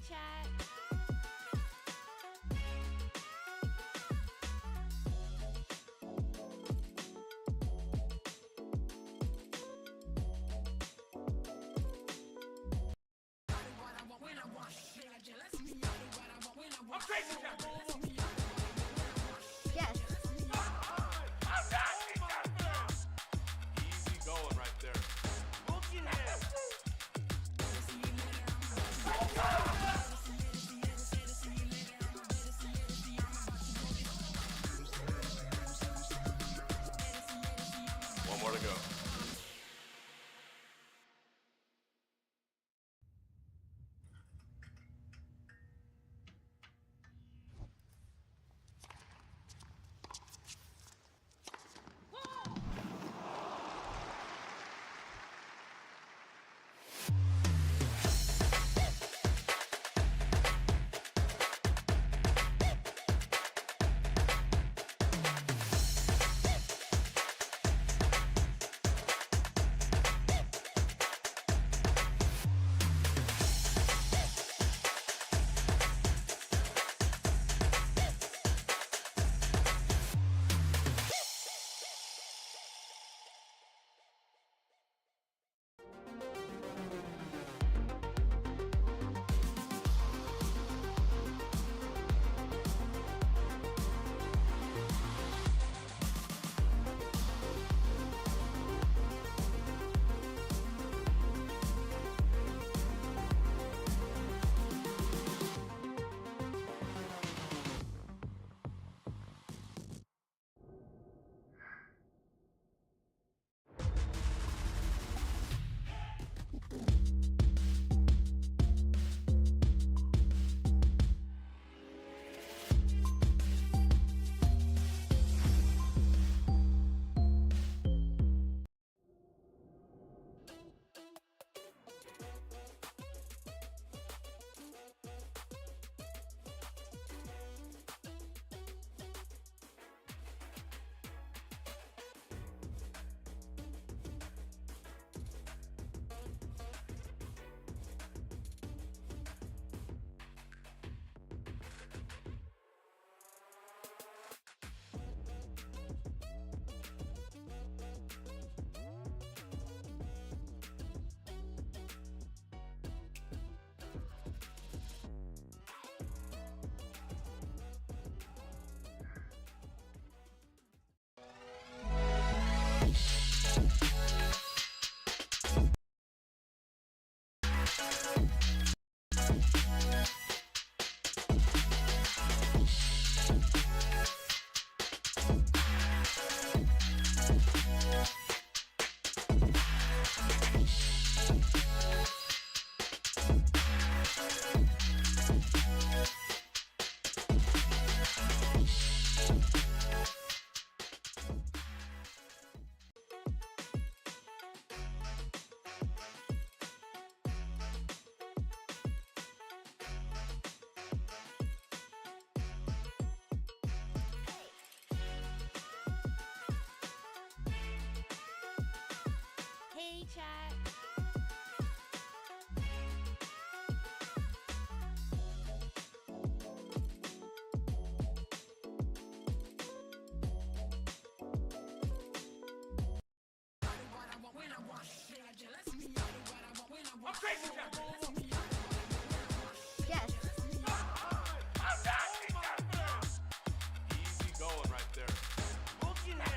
chat. Yes. Easy going right there. Looking at one more to go. Hey chat. Yes. Easy going right there. Looking at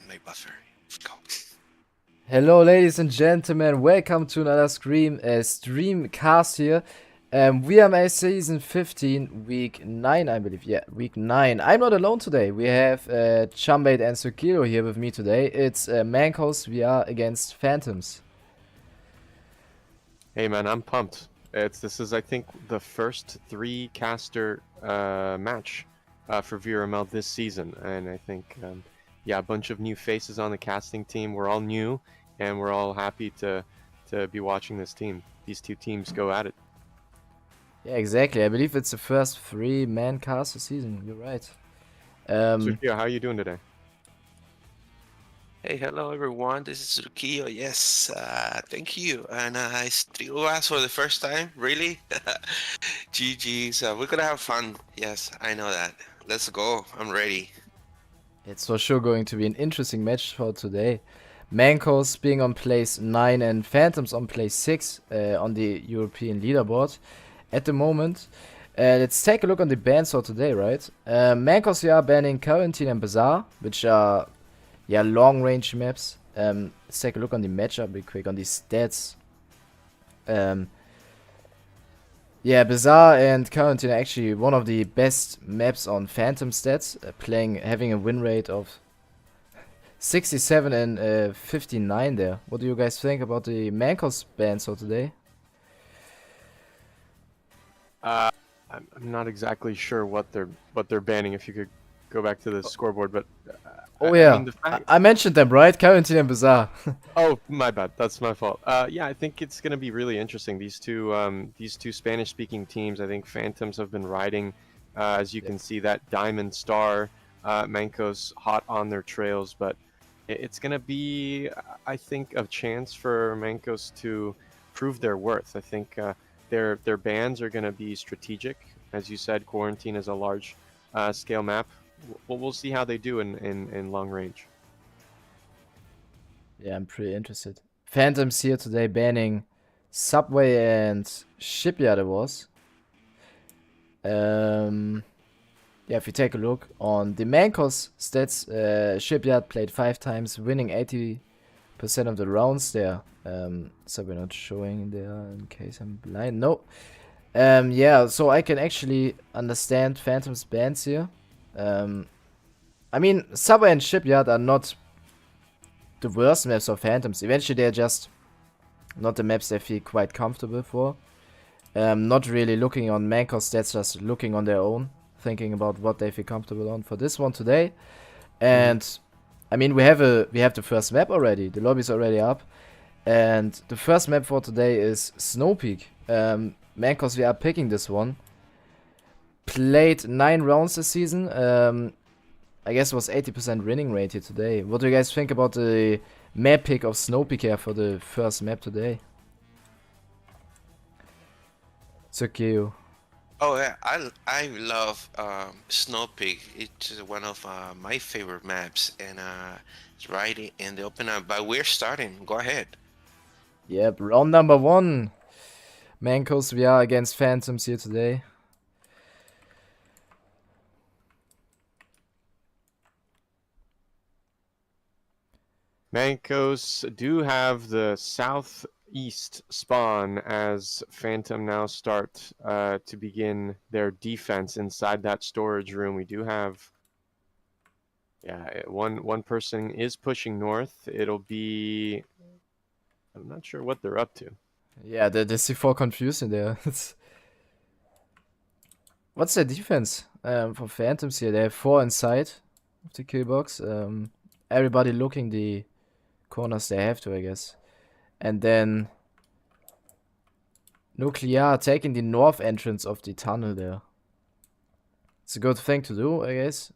my buffer. Let's go. Hello, ladies and gentlemen. Welcome to another streamcast here. VRML season 15, week 9, I believe. Yeah, week 9. I'm not alone today. We have Chumbate and Sukiro here with me today. It's MANCOSVR against Phantoms. Hey man, I'm pumped. This is I think the first 3-caster match for VRML this season, and I think yeah, a bunch of new faces on the casting team. We're all new, and we're all happy to be watching these two teams go at it. Yeah, exactly. I believe it's the first 3-man cast this season. You're right. Sofia, how are you doing today? Hey, hello everyone. This is Rukiyo. Yes, thank you. And it's 3 of us for the first time. Really? GG's. We're gonna have fun. Yes, I know that. Let's go. I'm ready. It's for sure going to be an interesting match for today. Mancos being on place 9 and Phantoms on place 6 on the European leaderboard at the moment. Let's take a look on the bans for today, right? Mancos, we are banning Quarantine and Bazaar, which are long range maps. Let's take a look on the matchup real quick, on the stats. Bazaar and Quarantine are actually one of the best maps on Phantom stats, having a win rate of 67 and 59 there. What do you guys think about the Mancos bans for today? I'm not exactly sure what they're banning. If you could go back to the scoreboard, but I mentioned them, right? Quarantine and Bazaar. Oh, my bad. That's my fault. Yeah, I think it's going to be really interesting. These two Spanish-speaking teams. I think Phantoms have been riding, as you can see, that Diamond Star. Mancos hot on their trails, but it's going to be, I think, a chance for Mancos to prove their worth. I think their bans are going to be strategic. As you said, Quarantine is a large scale map. We'll see how they do in long range. Yeah, I'm pretty interested. Phantoms here today banning Subway and Shipyard, it was. If you take a look on the Mancos stats, Shipyard played 5 times, winning 80% of the rounds there. So we're not showing there in case I'm blind. No. So I can actually understand Phantom's bans here. I mean, Subway and Shipyard are not the worst maps of Phantoms. Eventually, they're just not the maps they feel quite comfortable for. Not really looking on Mancos stats, just looking on their own, thinking about what they feel comfortable on for this one today. And I mean, we have the first map already. The lobby's already up, and the first map for today is Snow Peak. Mancos, we are picking this one. Played 9 rounds this season. I guess it was 80% winning rate here today. What do you guys think about the map pick of Snow Peak here for the first map today? Tsukio. Oh yeah, I love Snow Peak. It's one of my favorite maps, and it's right in the open up. But we're starting. Go ahead. Yep, round number 1. Mancos, we are against Phantoms here today. Mancos do have the southeast spawn as Phantom now start to begin their defense inside that storage room. We do have, one person is pushing north. It'll be, I'm not sure what they're up to. Yeah, the C4 confusing there. What's their defense for Phantoms here? They have 4 inside of the kill box. Everybody looking the corners they have to, I guess. And then Nuclear taking the north entrance of the tunnel there. It's a good thing to do, I guess.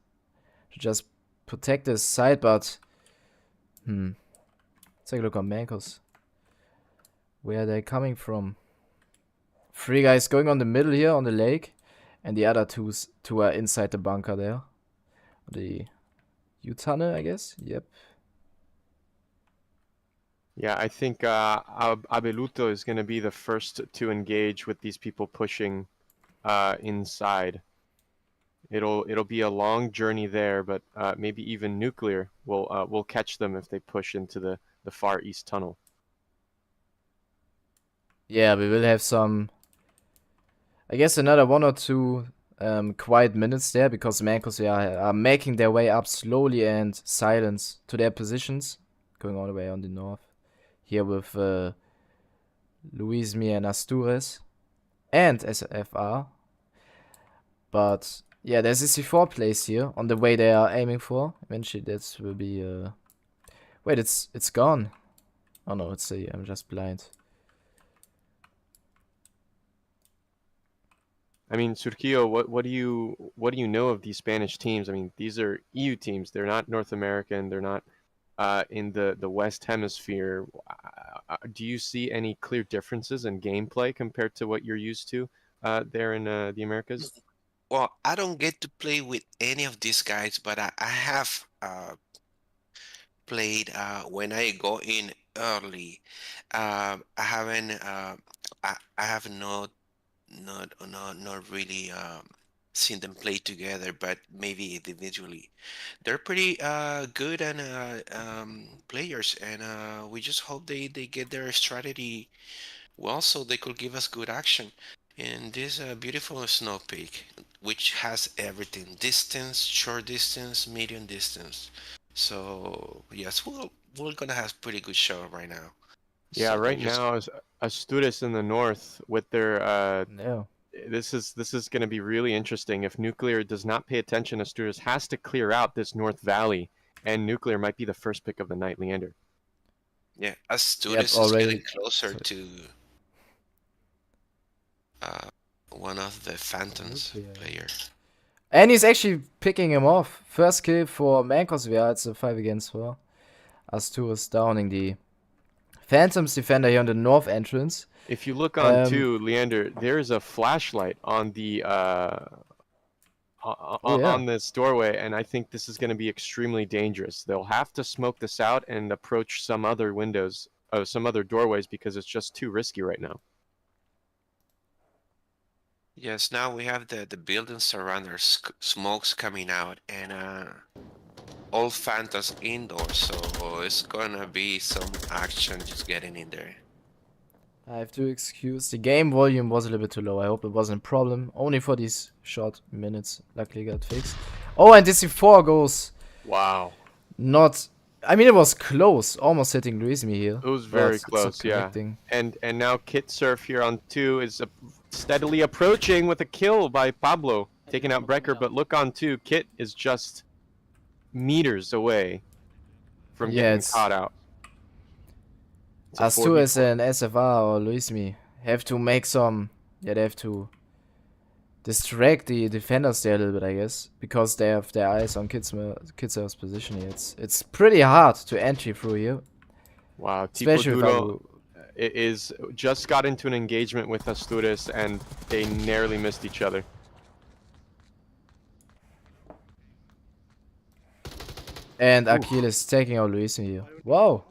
To just protect this side, but let's take a look on Mancos. Where are they coming from? 3 guys going on the middle here on the lake, and the other two are inside the bunker there. The U-tunnel, I guess. Yep. Yeah, I think Abeluto is going to be the first to engage with these people pushing inside. It'll be a long journey there, but maybe even Nuclear will catch them if they push into the far east tunnel. Yeah, we will have some, I guess, another 1 or 2 quiet minutes there, because MANCOSVR are making their way up slowly and silent to their positions, going all the way on the north. Here with Luis, me, and Astures, and SFR. But yeah, there's a C4 place here on the way they are aiming for. Eventually, that will be. Wait, it's gone. Oh no, it's a. I'm just blind. I mean, Surquillo, what do you know of these Spanish teams? I mean, these are EU teams. They're not North American. They're not in the West Hemisphere. Do you see any clear differences in gameplay compared to what you're used to there in the Americas? Well, I don't get to play with any of these guys, but I have played when I go in early. I haven't. I have not really seen them play together, but maybe individually. They're pretty good and players, and we just hope they get their strategy well, so they could give us good action in this beautiful snow peak, which has everything: distance, short distance, medium distance. So yes, we're gonna have pretty good show right now. Yeah, So right just now is Asturias in the north with their Yeah. this is going to be really interesting. If Nuclear does not pay attention, Asturias has to clear out this North Valley, and Nuclear might be the first pick of the night, Leander. yeah, Asturias is already. getting closer Sorry. to one of the Phantoms Nuclear. players. And he's actually picking him off. First kill for MANCOSVR. It's a 5 against 4. Astures downing the Phantoms defender here on the north entrance. If you look on too, Leander, there is a flashlight on the on this doorway, and I think this is going to be extremely dangerous. They'll have to smoke this out and approach some other windows, some other doorways, because it's just too risky right now. Yes, now we have the buildings around our smokes coming out, and all Phantoms indoors, so it's gonna be some action just getting in there. I have to excuse. The game volume was a little bit too low. I hope it wasn't a problem. Only for these short minutes. Luckily got fixed. Oh, and this C4 goes Wow. not... I mean, it was close. Almost hitting Luismi here. It was very but close, yeah. connecting. And now Kit Surf here on 2 is steadily approaching with a kill by Pablo, taking out Brecker. But look on 2, Kit is just meters away from getting caught out. Astures and SFR or Luismi have to make some... Yeah, they have to distract the defenders there a little bit, I guess. Because they have their eyes on Kitsurf's position here. It's pretty hard to entry through here. Wow, Especially with Tipo is just got into an engagement with Astures and they narrowly missed each other. And Akil is taking out Luismi here. Wow!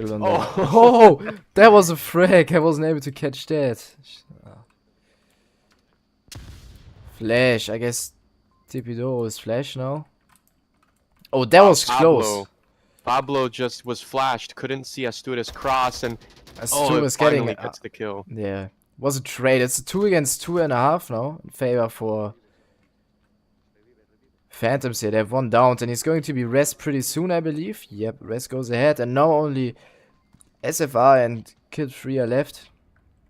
Oh, that was a frag. I wasn't able to catch that. Flash. I guess Tipido is flash now. Oh, that was close. Pablo just was flashed. Couldn't see Astures cross, and Astures finally gets the kill. Yeah, was a trade. It's a 2 against 2.5 now in favor for Phantoms here. They have 1 down, and he's going to be rest pretty soon, I believe. Yep, rest goes ahead, and now only SFR and Kid 3 are left.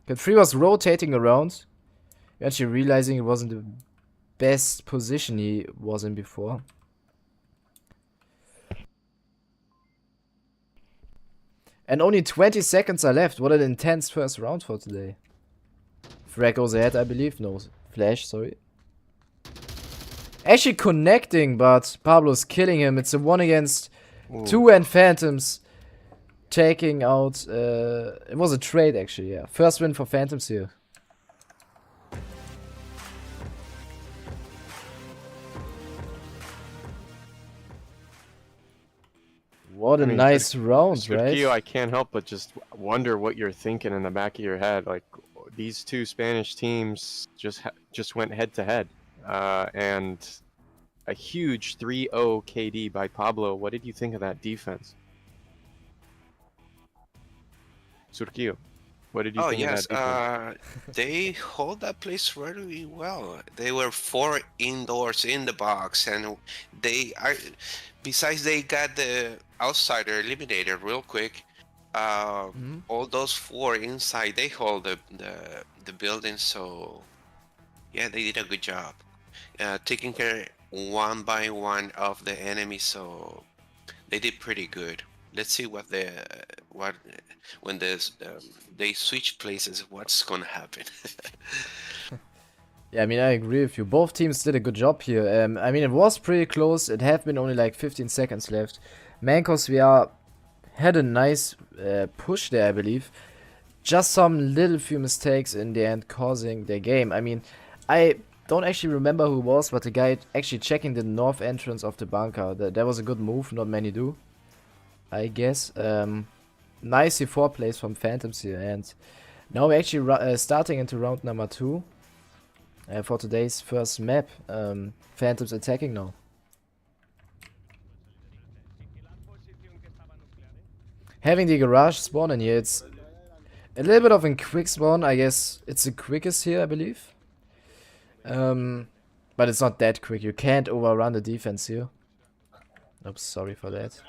Kid 3 was rotating around, actually realizing it wasn't the best position he was in before. And only 20 seconds are left. What an intense first round for today. Frag goes ahead, I believe. No, flash, sorry. Actually connecting, but Pablo's killing him. It's a 1 against 2 and Phantoms taking out... it was a trade, actually, yeah. First win for Phantoms here. What a nice round, right? Surquillo, I can't help but just wonder what you're thinking in the back of your head. Like, these two Spanish teams just went head to head, and a huge 3-0 KD by Pablo. What did you think of that defense? Surquillo, what did you Oh think yes, of that defense? they hold that place really well. They were 4 indoors in the box, and they are. Besides, they got the outsider eliminated real quick. All those 4 inside, they hold the building. So yeah, they did a good job, taking care one by one of the enemy. So they did pretty good. Let's see what when they switch places, what's gonna happen. Yeah, I mean, I agree with you. Both teams did a good job here. I mean, it was pretty close. It had been only like 15 seconds left. MANCOSVR had a nice push there, I believe. Just some little few mistakes in the end causing their game. I mean, I don't actually remember who it was, but the guy actually checking the north entrance of the bunker. That was a good move, not many do, I guess. Nice C4 plays from Phantoms here, and now we're actually starting into round number 2 for today's first map. Phantoms attacking now. Having the garage spawn in here, it's a little bit of a quick spawn. I guess it's the quickest here, I believe. But it's not that quick. You can't overrun the defense here. Oops, sorry for that.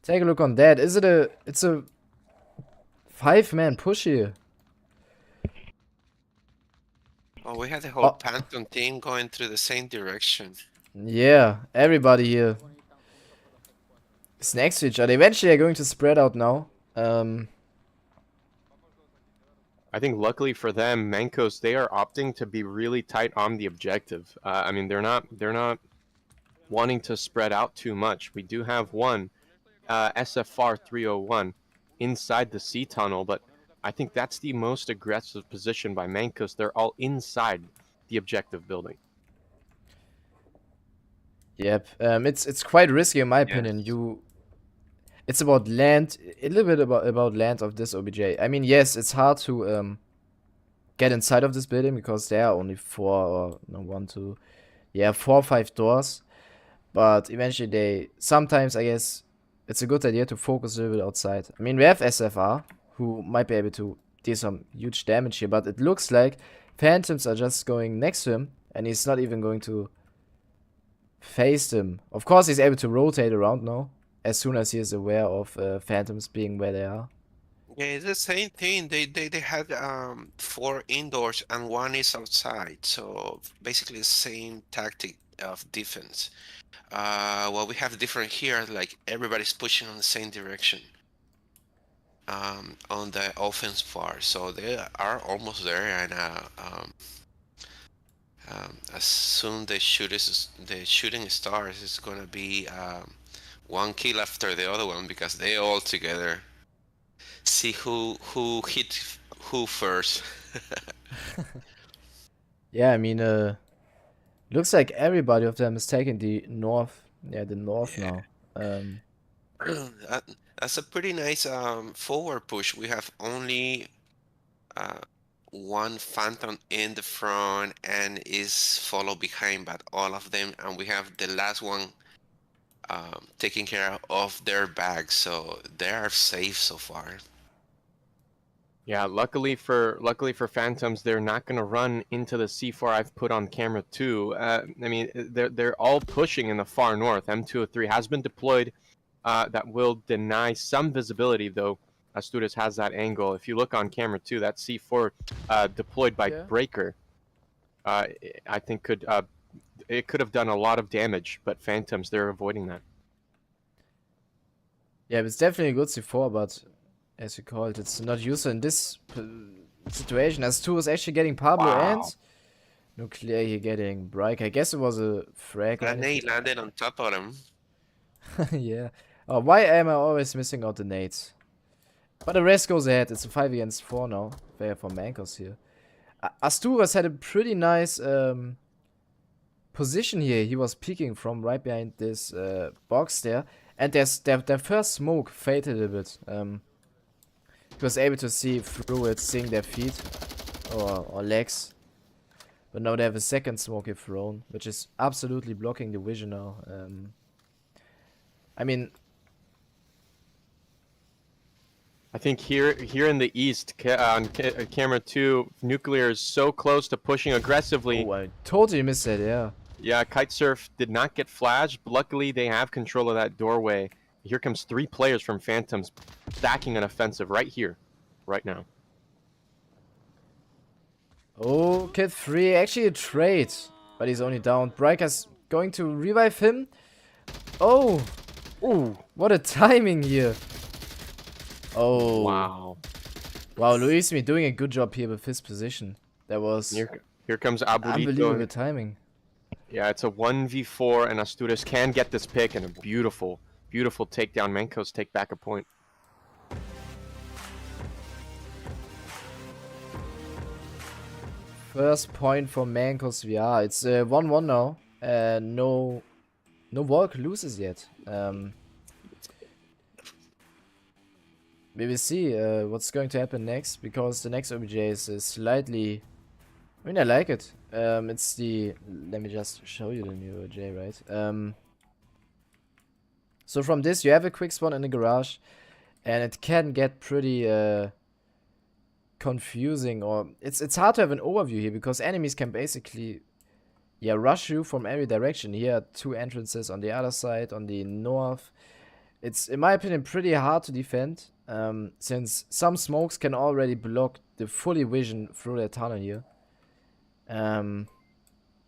Take a look on that. It's a 5-man push here. Oh, we had the whole Phantom team going through the same direction. Yeah, everybody here is next to each other. Eventually they're going to spread out now. I think luckily for them, Mancos, they are opting to be really tight on the objective. I mean, they're not wanting to spread out too much. We do have one SFR 301 inside the C tunnel, but I think that's the most aggressive position by Mancos. They're all inside the objective building. Yep, it's quite risky in my opinion. It's about land, a little bit about land of this OBJ. I mean, yes, it's hard to get inside of this building because there are only 4 or 5 doors. But eventually sometimes I guess it's a good idea to focus a little bit outside. I mean, we have SFR, who might be able to do some huge damage here, but it looks like Phantoms are just going next to him, and he's not even going to face them. Of course, he's able to rotate around now, as soon as he is aware of Phantoms being where they are. Yeah, it's the same thing. They had 4 indoors and 1 is outside. So basically the same tactic of defense. What we have different here, like everybody's pushing on the same direction on the offense part. So they are almost there, and as soon the shooting stars, it's gonna be 1 kill after the other one because they all together. See who hit who first. Yeah, I mean, looks like everybody of them is taking the north. Yeah, the north now. That's a pretty nice forward push. We have only 1 Phantom in the front and is followed behind by all of them, and we have the last one taking care of their bags, so they are safe so far. Yeah, luckily for Phantoms, they're not going to run into the C4 I've put on camera too. I mean, they're all pushing in the far north. M203 has been deployed. That will deny some visibility, though. Asturias has that angle. If you look on camera too, that C4 deployed by Breaker, I think it could have done a lot of damage, but Phantoms, they're avoiding that. Yeah, it's definitely a good C4, but as you called, it's not useful in this situation. As two is actually getting Pablo and Nuclear here getting Brike. I guess it was a frag. And they landed on top of them. Yeah. Oh, why am I always missing out the nades? But the rest goes ahead. It's a 5 against 4 now. Fair for Mancos here. Asturias had a pretty nice position here he was peeking from, right behind this box there. And their first smoke faded a bit. He was able to see through it, seeing their feet or legs. But now they have a second smoke he thrown, which is absolutely blocking the vision now. I mean, I think here in the east, on camera 2, Nuclear is so close to pushing aggressively. oh, I totally missed that, yeah. Yeah, Kitesurf did not get flashed. Luckily, they have control of that doorway. Here comes 3 players from Phantoms stacking an offensive right here, right now. Oh, Kid 3, actually a trade, but he's only down. Bryker's going to revive him. Oh, Ooh, what a timing here. Oh, wow. Wow, Luismi doing a good job here with his position. That was Here comes Aburito. unbelievable timing. Yeah, it's a 1v4, and Asturias can get this pick, and a beautiful, beautiful takedown. Mancos take back a point. First point for MANCOSVR. It's 1-1 now. No Volk loses yet. We will see what's going to happen next, because the next OBJ is slightly... I mean, I like it. It's the... Let me just show you the new OBJ, right? So from this, you have a quick spawn in the garage, and it can get pretty confusing, or it's hard to have an overview here, because enemies can basically rush you from every direction. Here are 2 entrances on the other side, on the north. It's, in my opinion, pretty hard to defend, since some smokes can already block the fully vision through the tunnel here.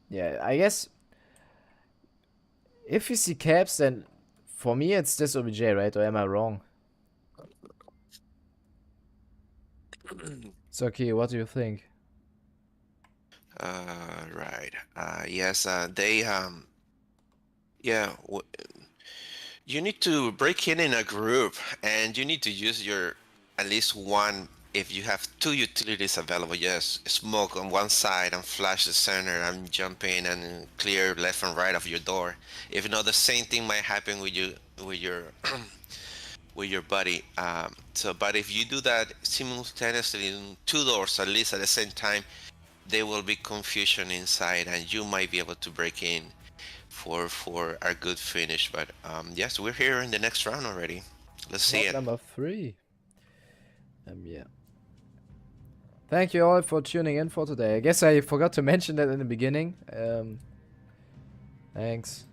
Yeah, I guess if you see caps, then for me it's this OBJ, right? Or am I wrong? So, okay, what do you think? Right. Yes, they, yeah, you need to break in a group, and you need to use your, at least one, if you have 2 utilities available, yes, smoke on one side and flash the center and jump in and clear left and right of your door. If not, the same thing might happen with you, with your with your buddy. But if you do that simultaneously in 2 doors at least at the same time, there will be confusion inside, and you might be able to break in for a good finish. But yes, we're here in the next round already. Let's see Round it. number 3. Yeah. Thank you all for tuning in for today. I guess I forgot to mention that in the beginning. Thanks.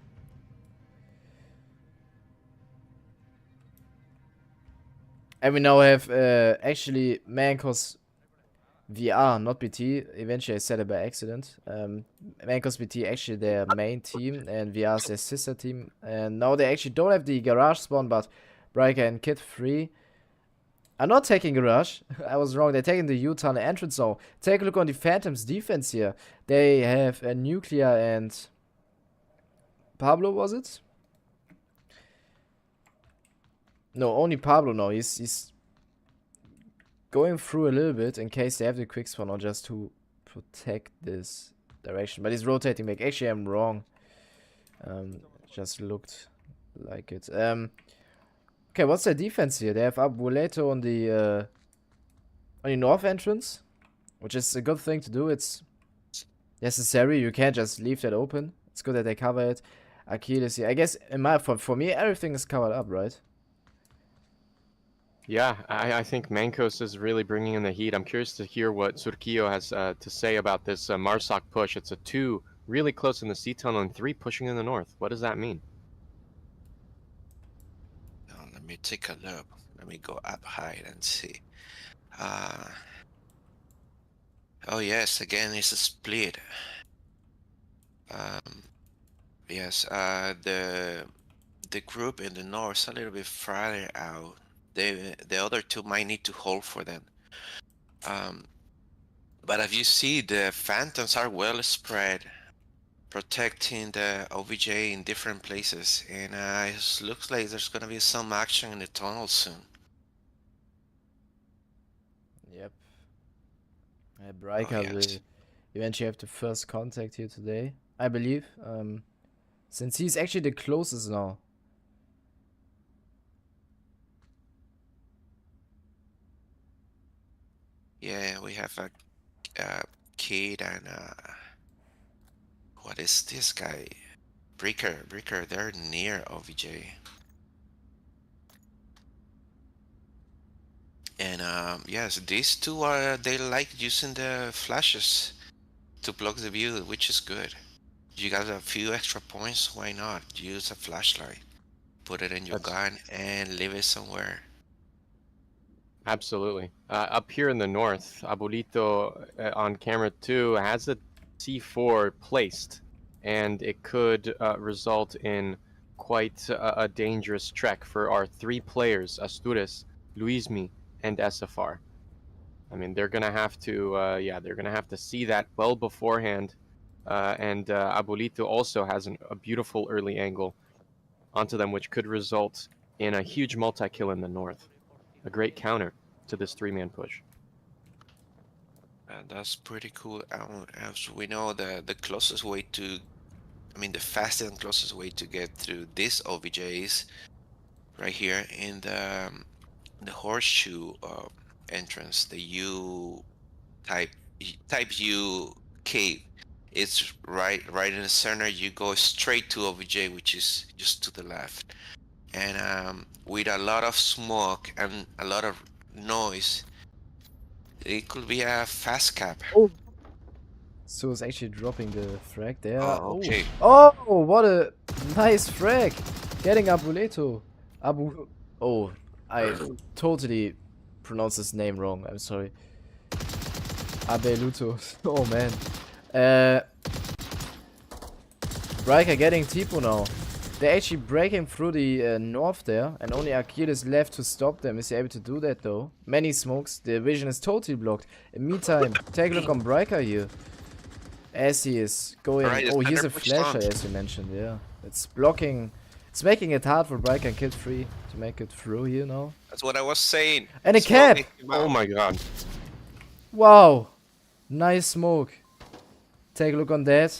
And we now have actually Mancos VR, not BT. Eventually I said it by accident. Mancos BT actually their main team, and VR is their sister team. And now they actually don't have the garage spawn, but Bryker and Kid 3 are not taking garage. I was wrong. They're taking the U-tunnel entrance zone. Take a look on the Phantoms defense here. They have a Nuclear and Pablo, was it? No, only Pablo now. He's going through a little bit in case they have the quick spawn, or just to protect this direction. But he's rotating back. Actually, I'm wrong. Just looked like it. Okay, what's their defense here? They have Abuleto on the north entrance, which is a good thing to do. It's necessary. You can't just leave that open. It's good that they cover it. Akil is here. I guess for me, everything is covered up, right? Yeah, I think Mancos is really bringing in the heat. I'm curious to hear what Surquillo has to say about this Marsoc push. It's a 2 really close in the C tunnel and 3 pushing in the north. What does that mean? Let me take a look. Let me go up high and see. Oh yes, again it's a split. Yes, the group in the north is a little bit farther out. The other 2 might need to hold for them. But as you see, the Phantoms are well spread, protecting the OBJ in different places, and it looks like there's gonna be some action in the tunnel soon. Yep. Bryker yes. will eventually have the first contact here today. I believe. Since he's actually the closest now. Yeah, we have a kid and what is this guy? Breaker, they're near OVJ. And yes, these two are they like using the flashes to block the view, which is good. You got a few extra points, why not? Use a flashlight, put it in your That's- gun, and leave it somewhere. Absolutely. Up here in the north, Abuelito on camera 2 has a C4 placed, and it could result in quite a dangerous trek for our 3 players, Astures, Luismi, and SFR. I mean, they're gonna have to, they're gonna have to see that well beforehand. And Abuelito also has a beautiful early angle onto them, which could result in a huge multi-kill in the north. A great counter to this 3-man push. That's pretty cool. As we know, the closest way to, I mean, the fastest and closest way to get through this OVJ is right here in the horseshoe entrance, the U type U cave. It's right in the center. You go straight to OVJ, which is just to the left, and with a lot of smoke and a lot of noise, it could be a fast cap. So it's actually dropping the frag there. Oh, okay. Oh, what a nice frag! Getting Abuelito. Oh, I totally pronounced his name wrong. I'm sorry. Abeluto. Oh man. Riker getting Tipo now. They're actually breaking through the north there, and only Akil is left to stop them. Is he able to do that though? Many smokes. The vision is totally blocked. In meantime, take a look on Riker here. As he is going. Right, Oh, here's a 100% flasher, as you mentioned. Yeah, it's blocking. It's making it hard for Riker and Kid Free to make it through here now. That's what I was saying. And a cap. Oh my god. Wow, nice smoke. Take a look on that.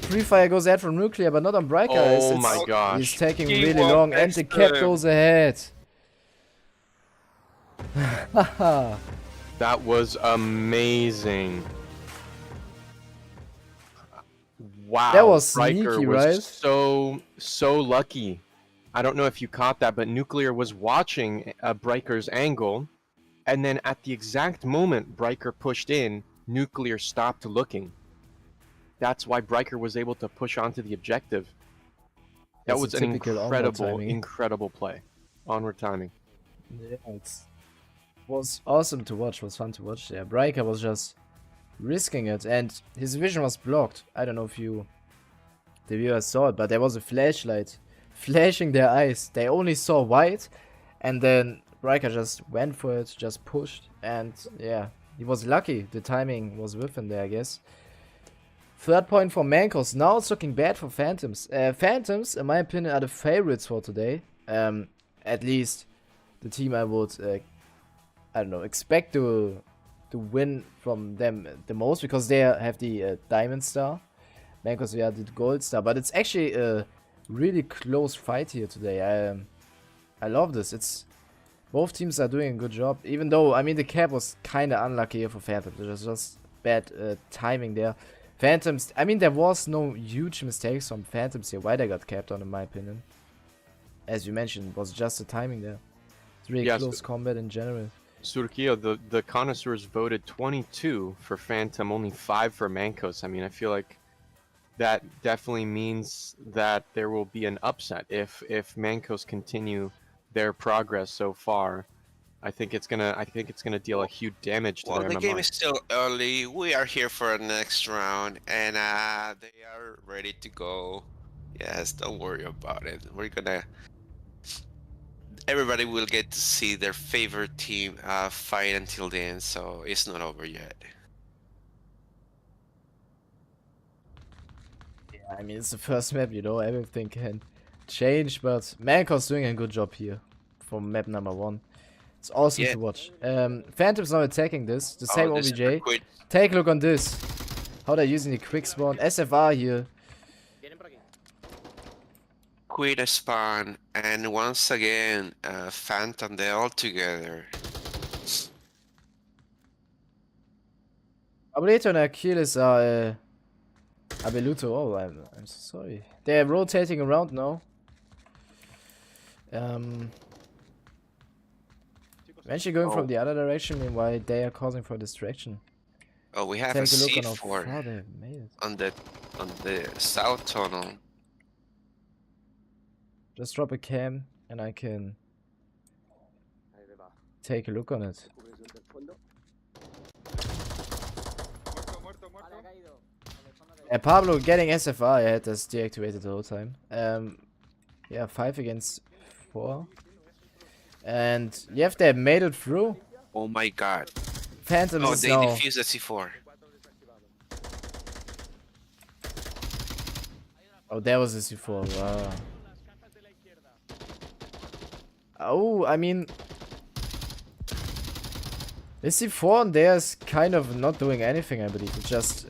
Free fire goes ahead from nuclear, but not on Briker. Oh my gosh. He's taking He really won long, and the cap extra. goes ahead. That was amazing. Wow. That was Riker sneaky, was right? so lucky. I don't know if you caught that, but Nuclear was watching Bryker's angle, and then at the exact moment Bryker pushed in, Nuclear stopped looking. That's why Bryker was able to push onto the objective. That That's was a an typical Onward timing. incredible play. Onward timing. Yeah, it was awesome to watch. Was fun to watch. Yeah, Briker was just risking it, and his vision was blocked. I don't know if the viewers saw it, but there was a flashlight flashing their eyes. They only saw white, and then Riker just went for it, just pushed, and yeah, he was lucky. The timing was with him there, I guess. Third point for Mancos. Now it's looking bad for Phantoms. Phantoms, in my opinion, are the favorites for today. At least the team I would, I don't know, expect to win from them the most, because they have the Diamond Star. MANCOSVR did Gold Star, but it's actually a really close fight here today. I love this. Both teams are doing a good job, even though, I mean, the cap was kind of unlucky here for Phantoms. It was just bad timing there. Phantoms, I mean, there was no huge mistakes from Phantoms here. Why they got capped on, in my opinion. As you mentioned, it was just the timing there. It's really Yes. close combat in general. Surkio, the connoisseurs voted 22 for Phantom, only 5 for Mancos. I mean, I feel like that definitely means that there will be an upset if Mancos continue their progress so far. I think it's gonna deal a huge damage to Well, their the game MMR. is still early. We are here for the next round, and they are ready to go. Yes, don't worry about it. Everybody will get to see their favorite team fight until the end, so it's not over yet. Yeah, I mean, it's the first map, you know, everything can change, but Mancos doing a good job here for map number 1. It's awesome Yeah. to watch. Phantom's now attacking this, the same Oh, this is OBJ. quick. Take a look on this. How they're using the quick spawn. SFR here. Quit spawn, and once again, Phantom, they're all together. Ableto and Achilles are Abeluto. Oh, I'm so sorry. They're rotating around now. Eventually going from the other direction, meanwhile they are causing for distraction. Oh, we have Take a a look on how C4 far they made it. on the south tunnel. Just drop a cam and I can take a look on it. Pablo getting SFR. I had this deactivated the whole time. Yeah, 5 against 4. And Yef, they made it through. Oh my god. Phantom Oh, is they now. defused the C4. Oh, there was a C4. Wow. Oh, I mean, the C4 on there is kind of not doing anything, I believe. It's just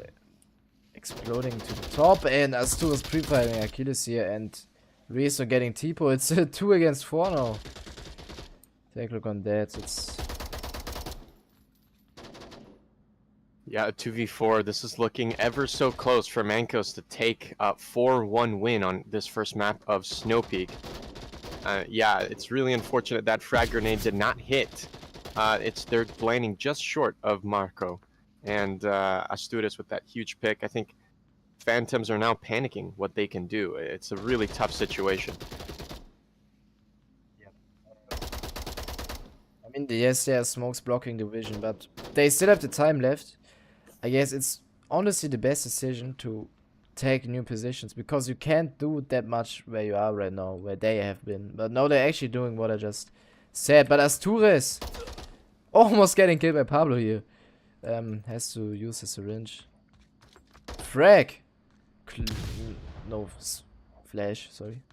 exploding to the top. And Astur is pre-firing Achilles here. And Rezo getting Tipo. It's 2 against 4 now. Take a look on that. It's... Yeah, 2v4. This is looking ever so close for Mancos to take a 4-1 win on this first map of Snow Peak. Yeah, it's really unfortunate that frag grenade did not hit. They're landing just short of Marco and Asturias with that huge pick. I think Phantoms are now panicking what they can do. It's a really tough situation. I mean, yes, there are smokes blocking the vision, but they still have the time left. I guess it's honestly the best decision to take new positions, because you can't do that much where you are right now, where they have been. But now they're actually doing what I just said. But Astures almost getting killed by Pablo here. Has to use his syringe. Frag! No, flash, sorry.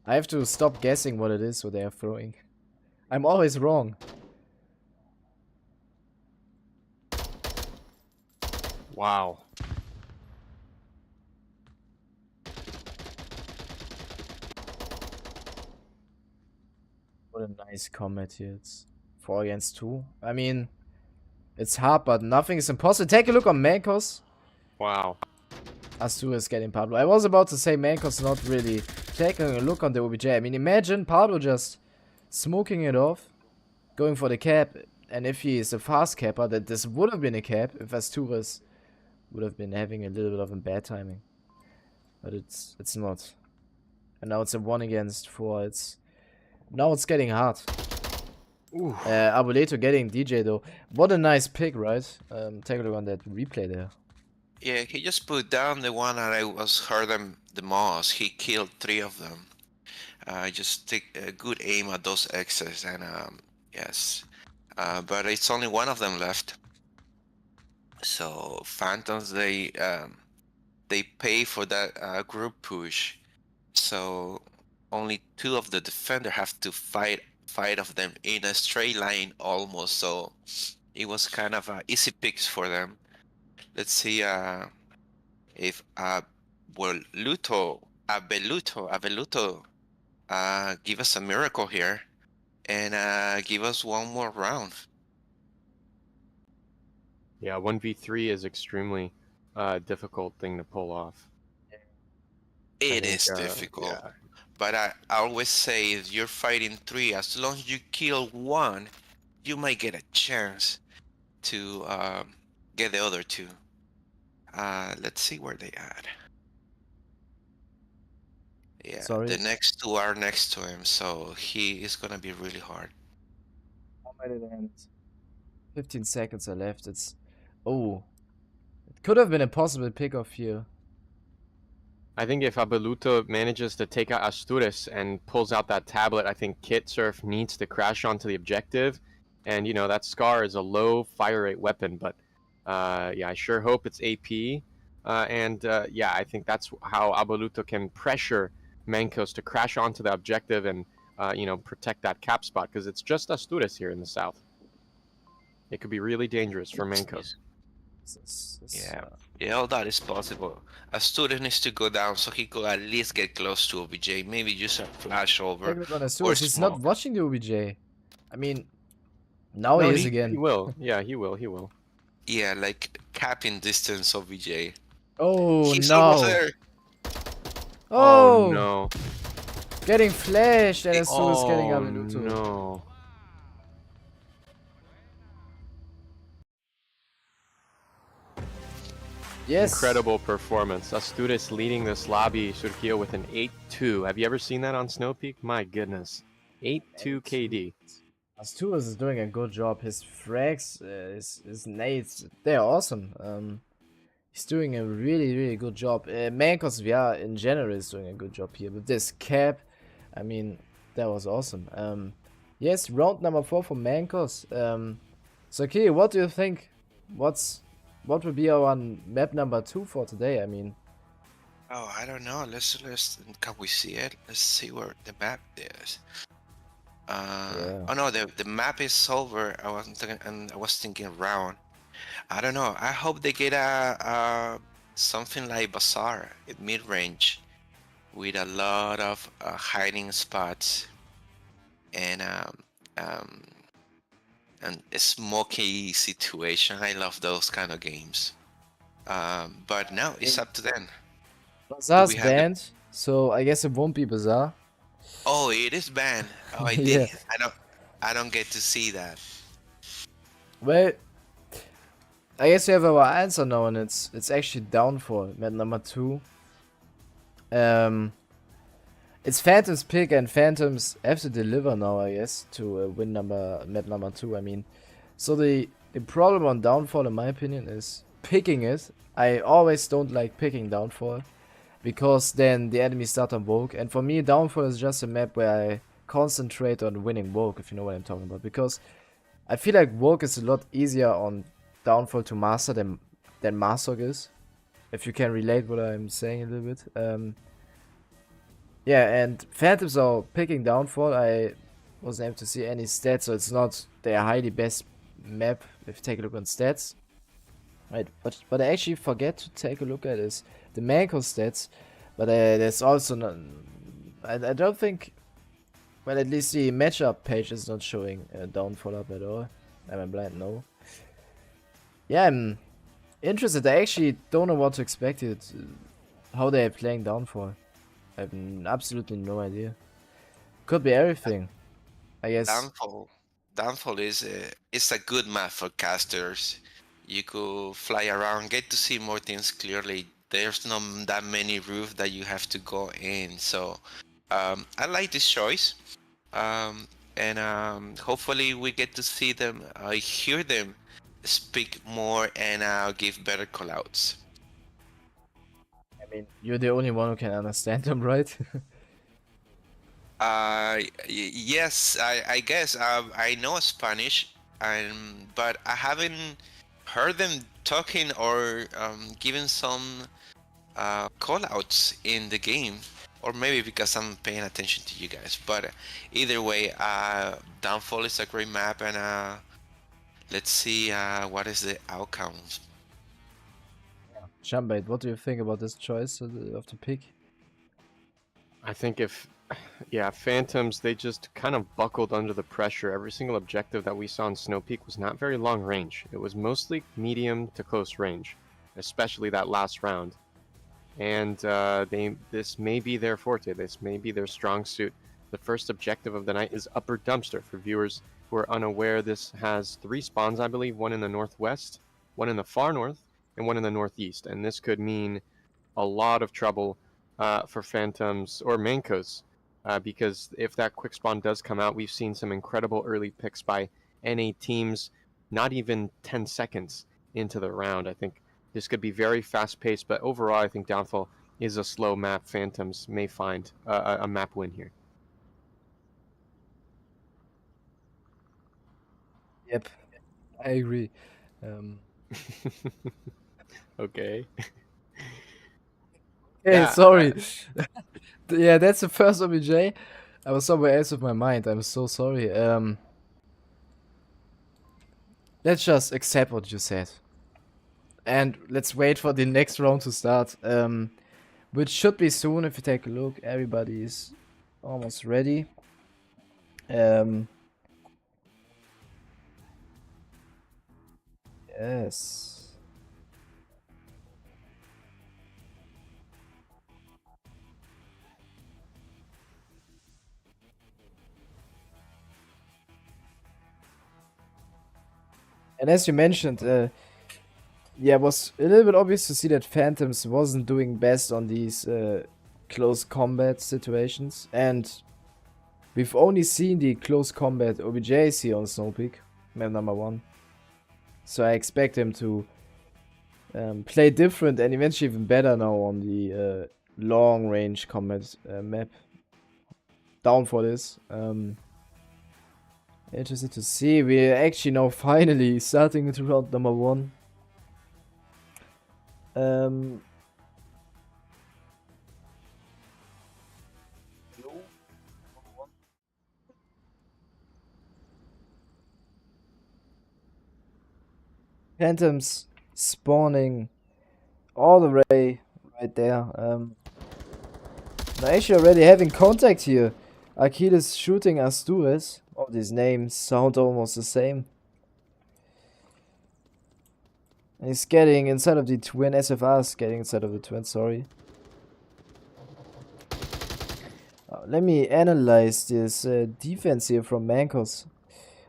I have to stop guessing what it is what they are throwing. I'm always wrong. Wow. What a nice combat here. It's 4 against 2. I mean, it's hard, but nothing is impossible. Take a look on Mancos. Wow. Astur is getting Pablo. I was about to say Mancos not really taking a look on the OBJ. I mean, imagine Pablo just smoking it off, going for the cap, and if he is a fast capper, that this would have been a cap if Astures would have been having a little bit of a bad timing. But it's not. And now it's a 1 against 4. Now it's getting hard. Abuleto getting DJ though. What a nice pick, right? Take a look on that replay there. Yeah, he just put down the one that I was hurt them the most. He killed 3 of them. Just take a good aim at those X's, and yes. But it's only one of them left. So Phantoms, they pay for that group push. So only 2 of the defender have to fight of them in a straight line almost. So it was kind of easy picks for them. Let's see if Abeluto give us a miracle here and give us one more round. Yeah, 1v3 is extremely difficult thing to pull off. It is difficult. Yeah. But I always say if you're fighting 3, as long as you kill 1, you might get a chance to get the other 2. Let's see where they at. Yeah, Sorry. the next 2 are next to him, so he is gonna be really hard. 15 seconds are left. It's... Oh. It could have been a possible pick-off here. I think if Abeluto manages to take out Astures and pulls out that tablet, I think Kit Surf needs to crash onto the objective. And, you know, that Scar is a low fire rate weapon, but yeah, I sure hope it's AP. Yeah, I think that's how Abeluto can pressure Mancos to crash onto the objective and, you know, protect that cap spot, because it's just Astures here in the south. It could be really dangerous for Mancos. Yeah, all that is possible. A student needs to go down so he could at least get close to OBJ. Maybe use a flash over Take a look on his or tools. He's not smoke. watching the OBJ. I mean, now No, he is he again. will. Yeah, he will. He will. Yeah, like capping distance OBJ. Oh He's almost no! there. Oh, no. getting flashed and as soon as getting Oh up into no. Yes. Incredible performance. Astures leading this lobby, Surkio, with an 8-2. Have you ever seen that on Snow Peak? My goodness. 8-2 KD. Astures is doing a good job. His frags, his nades, they're awesome. He's doing a really good job. MANCOSVR in general is doing a good job here. With this cap, I mean, that was awesome. Yes, round number 4 for Mancos. So, Key, what do you think? What will be our map number 2 for today? I mean, Oh, I don't know. Let's can we see it? Let's see where the map is. Yeah. Oh no, the map is over. I was thinking round. I don't know. I hope they get a something like Bazaar at mid range with a lot of hiding spots and a smoky situation. I love those kind of games. But no, it's up to them. Bazaar's we have the- banned, so I guess it won't be Bazaar. Oh, it is banned. Oh, I Yeah. did. I don't get to see that. Well, I guess we have our answer now, and it's actually Downfall, map number 2. It's Phantom's pick, and Phantoms have to deliver now, I guess, to win map number 2. I mean, so the problem on Downfall, in my opinion, is picking it. I always don't like picking Downfall, because then the enemies start on Woke, and for me, Downfall is just a map where I concentrate on winning Woke, if you know what I'm talking about, because I feel like Woke is a lot easier on Downfall to master than Marsok is, if you can relate what I'm saying a little bit. Yeah, and Phantoms are picking Downfall. I wasn't able to see any stats, so it's not their highly best map if you take a look on stats. Right, but I actually forget to take a look at is the Manco stats, but there's also none. I don't think, well, at least the matchup page is not showing Downfall up at all. Am I blind? No. Yeah, I'm interested. I actually don't know what to expect it, how they're playing Downfall. I have absolutely no idea. Could be everything, I guess. Downfall is it's a good map for casters. You could fly around, get to see more things clearly. There's not that many roofs that you have to go in, so I like this choice. And hopefully we get to see them, hear them speak more, and give better callouts. I mean, you're the only one who can understand them, right? Yes, I guess I know Spanish, but I haven't heard them talking or giving some callouts in the game, or maybe because I'm paying attention to you guys. But either way, Downfall is a great map, and let's see what is the outcome. Jumpbait, what do you think about this choice of the pick? I think yeah, Phantoms, they just kind of buckled under the pressure. Every single objective that we saw in Snow Peak was not very long range. It was mostly medium to close range, especially that last round. And this may be their forte. This may be their strong suit. The first objective of the night is Upper Dumpster. For viewers who are unaware, this has 3 spawns, I believe, one in the northwest, one in the far north, and one in the northeast. And this could mean a lot of trouble for Phantoms or Mancos, because if that quick spawn does come out, we've seen some incredible early picks by NA teams, not even 10 seconds into the round. I think this could be very fast-paced, but overall, I think Downfall is a slow map. Phantoms may find a map win here. Yep, I agree. Okay. Hey, Yeah, sorry. Yeah, that's the first OBJ. I was somewhere else with my mind. I'm so sorry. let's just accept what you said. And let's wait for the next round to start. Which should be soon if you take a look. Everybody is almost ready. Yes. And as you mentioned, yeah, it was a little bit obvious to see that Phantoms wasn't doing best on these close combat situations. And we've only seen the close combat OBJs here on Snowpeak, map number 1. So I expect him to play different and eventually even better now on the long range combat map. Down for this. Interested to see. We're actually now finally starting into round number 1. Phantoms spawning all the way right there. They're actually already having contact here. Achilles shooting Astures. All these names sound almost the same. And he's getting inside of the twin. SFR's getting inside of the twin, sorry. Let me analyze this defense here from Mancos.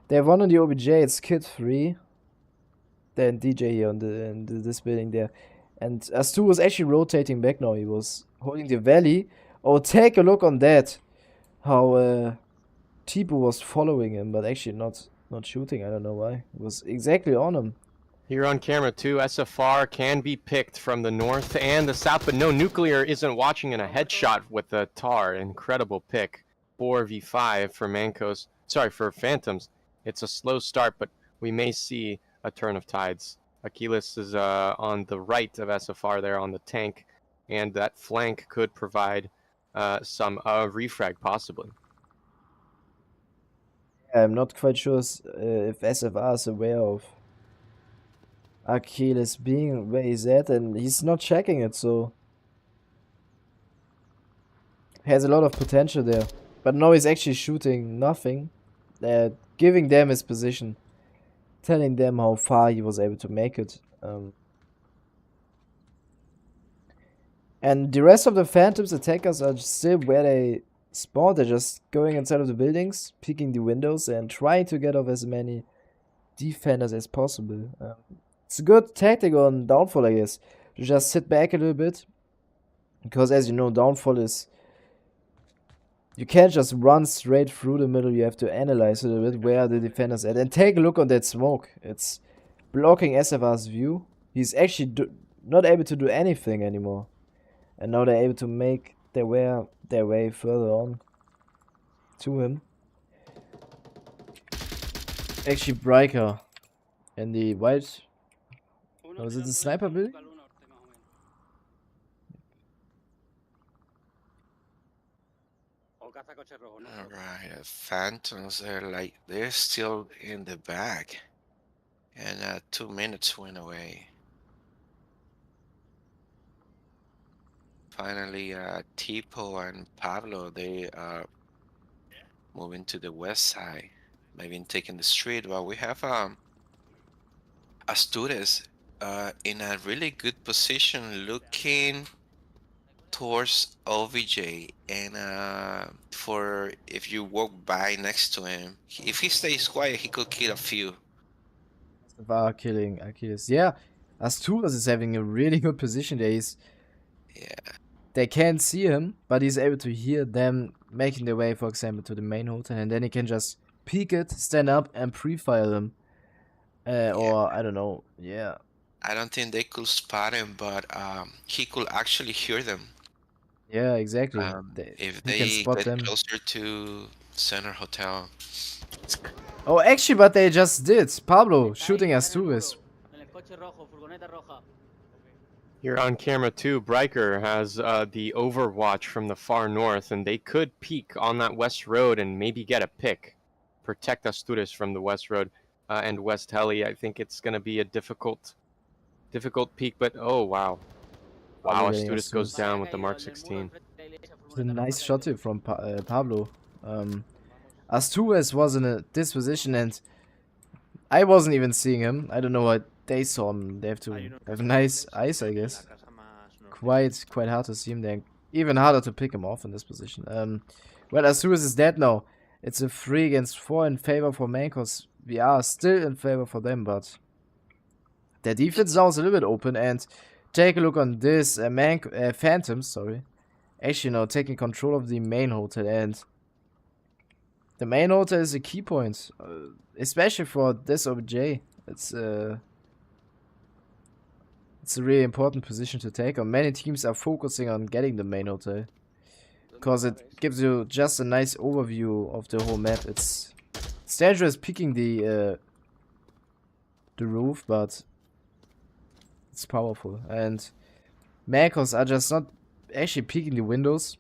They have one on the OBJ, it's Kid 3. Then DJ here on this building there. And Astu was actually rotating back now. He was holding the valley. Oh, take a look on that. How Tipo was following him, but actually not shooting. I don't know why. It was exactly on him. Here on camera too, SFR can be picked from the north and the south, but no, Nuclear isn't watching in a headshot with the TAR. Incredible pick. 4v5 for Mancos. Sorry, for Phantoms. It's a slow start, but we may see a turn of tides. Achilles is on the right of SFR there on the tank, and that flank could provide some refrag possibly. I'm not quite sure if SFR is aware of Achilles being where he's at, and he's not checking it, so has a lot of potential there. But now he's actually shooting nothing, giving them his position, telling them how far he was able to make it. And the rest of the Phantoms attackers are still where they spawned. They're just going inside of the buildings, peeking the windows, and trying to get off as many defenders as possible. It's a good tactic on Downfall, I guess, to just sit back a little bit. Because as you know, Downfall is... You can't just run straight through the middle, you have to analyze a little bit where the defenders at. And take a look on that smoke. It's blocking SFR's view. He's actually not able to do anything anymore. And now they're able to make their way further on to him. Actually, Briker in the white... Oh, is it the sniper building? Alright, Phantoms are like, they're still in the back. And 2 minutes went away. Finally, Tipo and Pablo, they are moving to the west side. Maybe taking the street, but we have Astures in a really good position looking towards OVJ, and for if you walk by next to him, if he stays quiet, he could kill a few. SFR killing Achilles. Yeah, Astures is having a really good position there. They can't see him, but he's able to hear them making their way, for example, to the main hotel, and then he can just peek it, stand up, and pre-fire them. Or, I don't know, yeah. I don't think they could spot him, but he could actually hear them. Yeah, exactly. If he they can spot get them closer to Center Hotel. Oh, actually, but they just did. Pablo shooting Astures. Here on camera too, Bryker has the overwatch from the far north, and they could peek on that west road and maybe get a pick. Protect Astures from the west road. and West Heli. I think it's going to be a difficult peak, but oh wow. Wow, Getting Astudis goes Astudis. down with the Mark 16. It's a nice shot here from Pablo. Astudis was in this position and I wasn't even seeing him. I don't know what they saw him. They have to have nice eyes, I guess. Quite hard to see him there. Even harder to pick him off in this position. Well, Astudis is dead now. It's a 3 against 4 in favor for Mancos. We are still in favor for them, but their defense now is a little bit open. And take a look on this. Phantoms, sorry. Actually, now taking control of the main hotel. And the main hotel is a key point. Especially for this OBJ. It's a really important position to take on. Many teams are focusing on getting the main hotel. Because it gives you just a nice overview of the whole map. It's dangerous picking the roof, but it's powerful. And Mancos are just not actually peeking the windows.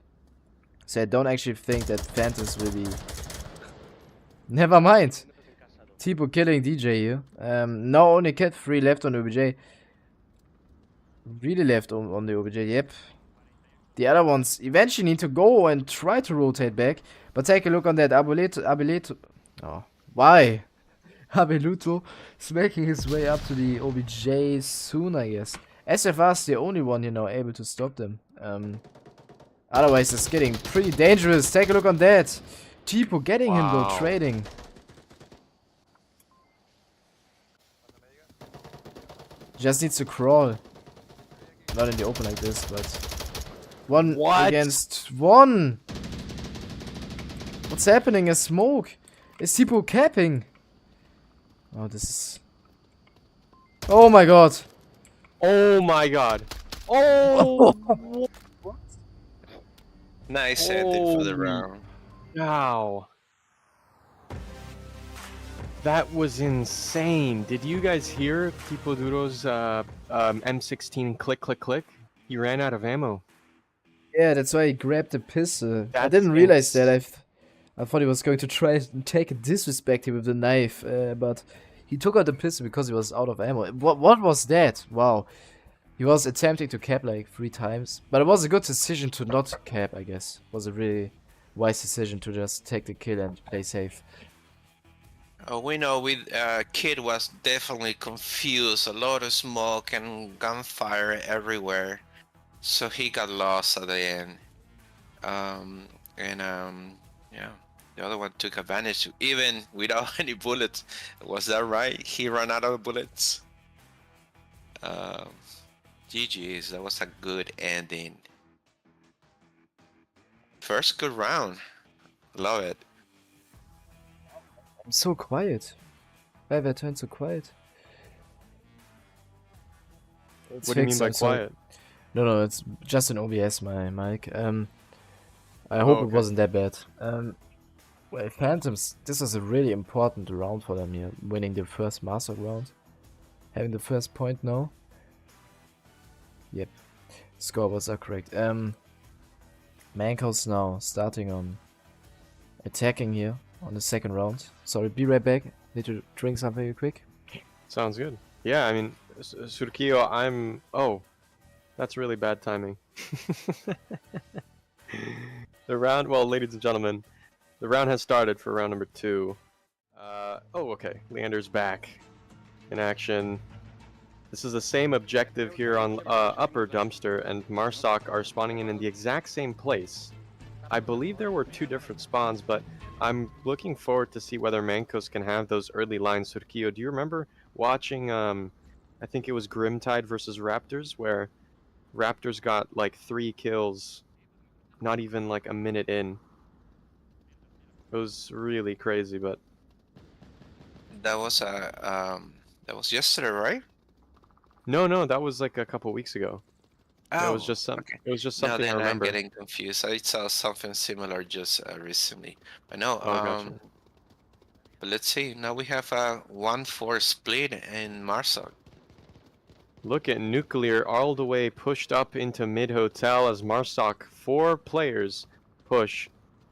So I don't actually think that Phantoms will be... Never mind! Tipo killing DJ here. Now only Cat 3 left on OBJ. Really left on the OBJ, yep. The other ones eventually need to go and try to rotate back. But take a look on that. Abeluto. Oh, why? Abeluto is making his way up to the OBJ soon, I guess. SFR is the only one, you know, able to stop them. Otherwise, it's getting pretty dangerous. Take a look on that. Tipo getting him though, trading. Just needs to crawl. Not in the open like this, but... One against one! What's happening? A smoke! Is Tipo capping? Oh, this is... Oh my god! Oh my god! Oh! Nice ending for the round. Wow. That was insane. Did you guys hear Tipo Duro's M16 click, click, click? He ran out of ammo. Yeah, that's why he grabbed the pistol. I That's didn't realize that. I thought he was going to try and take a disrespect with the knife, but he took out the pistol because he was out of ammo. What was that? Wow. He was attempting to cap like 3 times, but it was a good decision to not cap, I guess. It was a really wise decision to just take the kill and play safe. We know Kid was definitely confused. A lot of smoke and gunfire everywhere. So he got lost at the end. Yeah, the other one took advantage even without any bullets. Was that right? He ran out of bullets. GG's, that was a good ending. First good round. Love it. I'm so quiet. Why have I turned so quiet? It's What do you mean fixed, by I'm sorry. quiet? No, it's just an OBS, my mic. I hope it okay. wasn't that bad. Well, Phantoms, this was a really important round for them here. Winning the first Master round. Having the first point now. Yep. Scoreboards are correct. Mancos now starting on attacking here on the second round. Sorry, be right back. Need to drink something real quick. Sounds good. Yeah, I mean, Surkio, Oh, that's really bad timing. The round, well, ladies and gentlemen, the round has started for round number 2. Oh, okay. Leander's back in action. This is the same objective here on Upper Dumpster, and Marsoc are spawning in the exact same place. I believe there were 2 different spawns, but I'm looking forward to see whether Mancos can have those early lines. Surkio, do you remember watching, I think it was Grimtide versus Raptors, where Raptors got like 3 kills, not even like a minute in. It was really crazy, but... That was yesterday, right? No, that was like a couple weeks ago. Oh, It was just okay. It was just No, something I then I'm remember. getting confused. I saw something similar just recently. I know. Oh, gotcha. But let's see. Now we have a 1-4 split in Marsoc. Look at Nuclear all the way pushed up into mid hotel as Marsoc 4 players push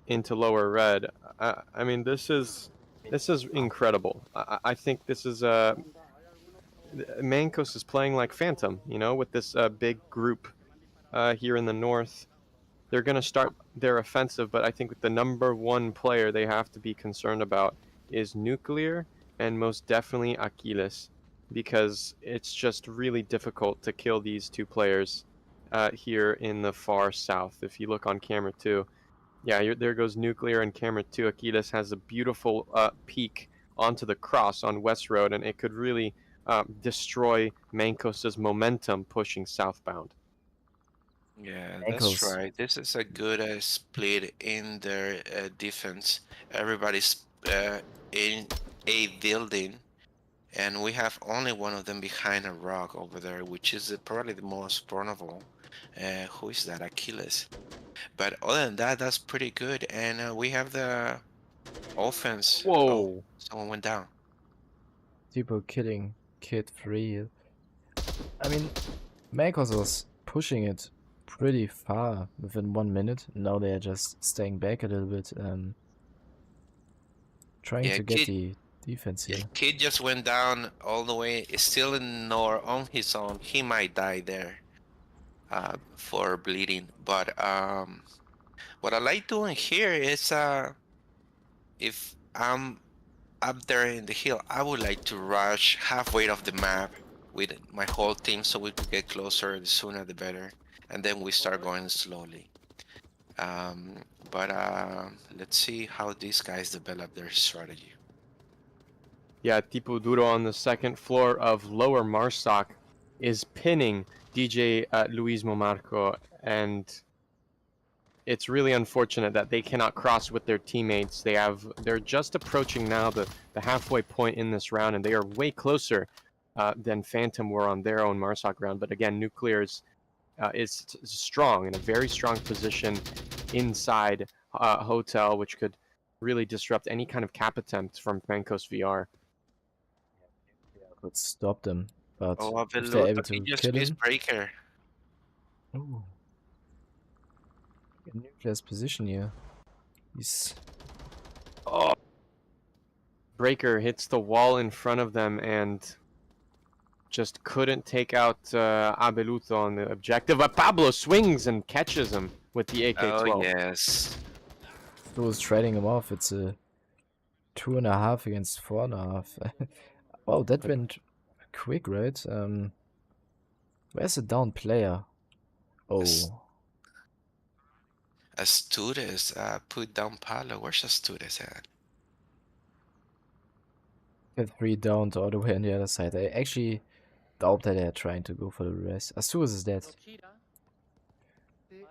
into lower red. I mean, this is This is incredible. I think this is Mancos is playing like Phantom, you know, with this big group here in the north. They're going to start their offensive, but I think the number one player they have to be concerned about is Nuclear and most definitely Achilles, because it's just really difficult to kill these two players here in the far south. If you look on camera 2, yeah, there goes Nuclear, and camera 2, Achilles has a beautiful peak onto the cross on West Road, and it could really destroy Mancos' momentum pushing southbound. Yeah, that's Ankles. right. This is a good split in their defense. Everybody's in a building, and we have only one of them behind a rock over there, which is probably the most vulnerable. Who is that? Achilles. But other than that, that's pretty good. And we have the offense. Whoa. Oh, someone went down. People killing Kid 3. I mean, Mancos was pushing it pretty far within 1 minute. Now they are just staying back a little bit, trying Yeah, to get Kid, the defense here. Kid just went down all the way. Is still in nor on his own. He might die there for bleeding. But what I like doing here is if I'm up there in the hill, I would like to rush halfway off the map with my whole team so we could get closer. The sooner the better, and then we start going slowly. But let's see how these guys develop their strategy. Yeah, Tipo Duro on the second floor of Lower Marsoc is pinning DJ Luis Momarco, and it's really unfortunate that they cannot cross with their teammates. They're just approaching now the halfway point in this round, and they are way closer than Phantom were on their own Marsoc round. But again, Nuclear is strong, in a very strong position inside Hotel, which could really disrupt any kind of cap attempt from MANCOSVR. Could stop them, but Oh, if they're able he to just kill missed him... Breaker. Ooh. Nuclear's position here. He's... Oh. Breaker hits the wall in front of them and just couldn't take out Abeluto on the objective. But Pablo swings and catches him with the AK-12. Oh yes. Who was trading him off? It's a 2.5 against 4.5. Wow, that went quick, right? Where's the down player? Oh, Astutes put down Pablo. Where's Astutes at? get 3 down all the way on the other side. I actually doubt that they're trying to go for the rest. Astutes is dead.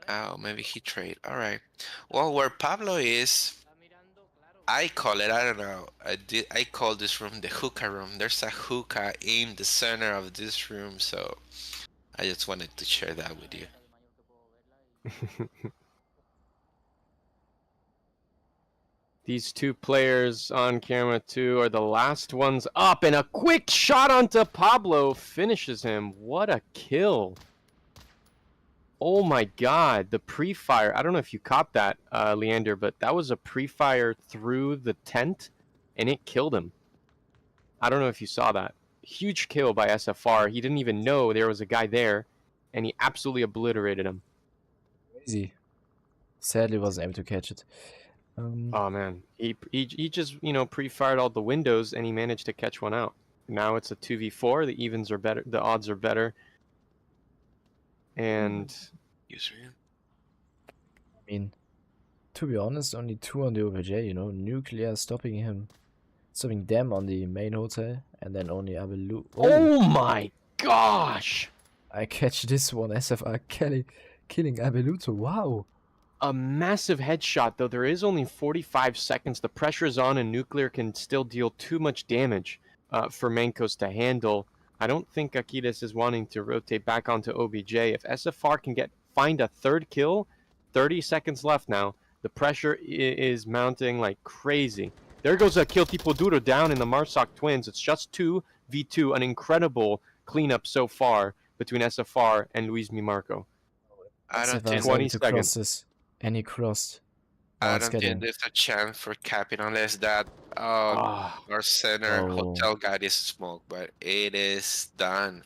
Oh, maybe he trade. All right. Well, where Pablo is, I call it. I don't know. I call this room the hookah room. There's a hookah in the center of this room, so I just wanted to share that with you. These two players on camera 2 are the last ones up, and a quick shot onto Pablo finishes him. What a kill. Oh my god, the pre-fire. I don't know if you caught that, Leander, but that was a pre-fire through the tent, and it killed him. I don't know if you saw that. Huge kill by SFR. He didn't even know there was a guy there, and he absolutely obliterated him. Crazy. Sadly, wasn't able to catch it. Oh man, he just, you know, pre-fired all the windows, and he managed to catch one out. Now it's a 2v4. The evens are better. The odds are better. And I mean, to be honest, only 2 on the OVJ, you know, Nuclear stopping them on the main hotel, and then only Abelu. oh my gosh! I catch this one, SFR killing Abeluto, wow! A massive headshot, though there is only 45 seconds. The pressure is on, and Nuclear can still deal too much damage for Mancos to handle. I don't think Akides is wanting to rotate back onto OBJ. If SFR can find a third kill, 30 seconds left now. The pressure is mounting like crazy. There goes a kill Tipo Duro down in the Marsoc twins. It's just 2v2, an incredible cleanup so far between SFR and Luis Mimarco. I don't SFR think is 20 able to cross seconds. this, and he crossed. I it's don't think getting. there's a chance for capping unless that Ah, our center Oh. hotel guy is smoke, but it is done.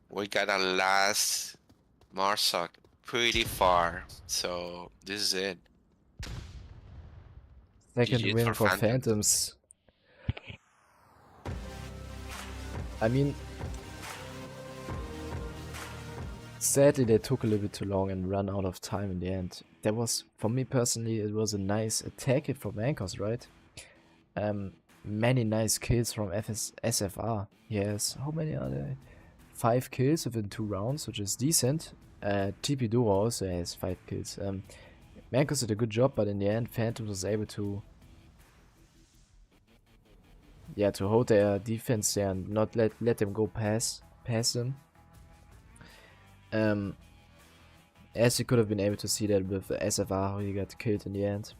We got a last Marsoc pretty far, so this is it. Second GG win for for Phantoms. Phantoms. I mean, sadly they took a little bit too long and ran out of time in the end. That was, for me personally, it was a nice attack hit from Mancos, right? Many nice kills from SFR. Yes, how many are there? 5 kills within 2 rounds, which is decent. TP Dora also has 5 kills. Mancos did a good job, but in the end, Phantom was able to, yeah, to hold their defense there and not let them go past them. As you could have been able to see that with SFR, how he got killed in the end.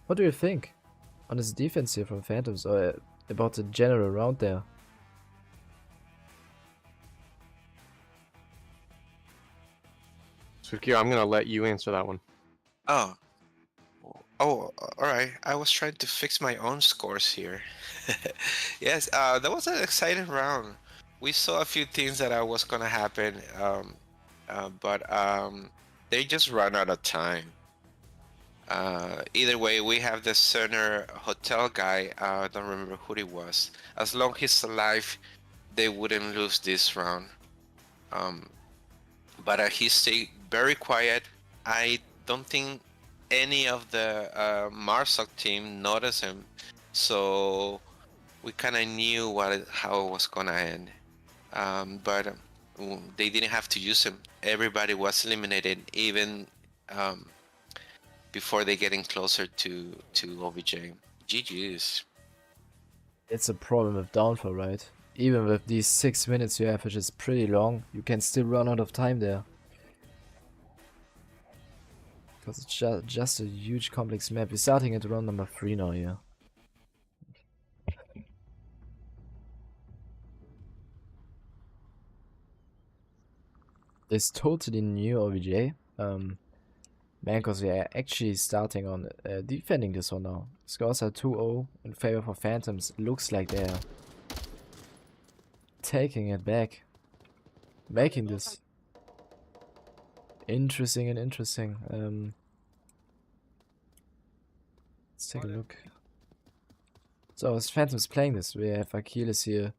What do you think on this defense here from Phantoms, or about the general round there? Sukio, I'm gonna let you answer that one. Oh. Oh, alright. I was trying to fix my own scores here. Yes, that was an exciting round. We saw a few things that was gonna happen, but they just ran out of time. Either way, we have the center hotel guy. I don't remember who he was. As long as he's alive, they wouldn't lose this round. But he stayed very quiet. I don't think any of the Marsoc team noticed him, so we kind of knew how it was gonna end. But they didn't have to use him. Everybody was eliminated, even before they getting closer to OBJ. GG's. It's a problem with Downfall, right? Even with these 6 minutes you have, which is pretty long, you can still run out of time there. Because it's just a huge complex map. We're starting at round number 3 now here. This totally new OBJ. Mancos, we are actually starting on defending this one now. Scores are 2-0 in favor for Phantoms. Looks like they're taking it back. Making this interesting and interesting. Let's take a look. So as Phantoms playing this, we have Achilles here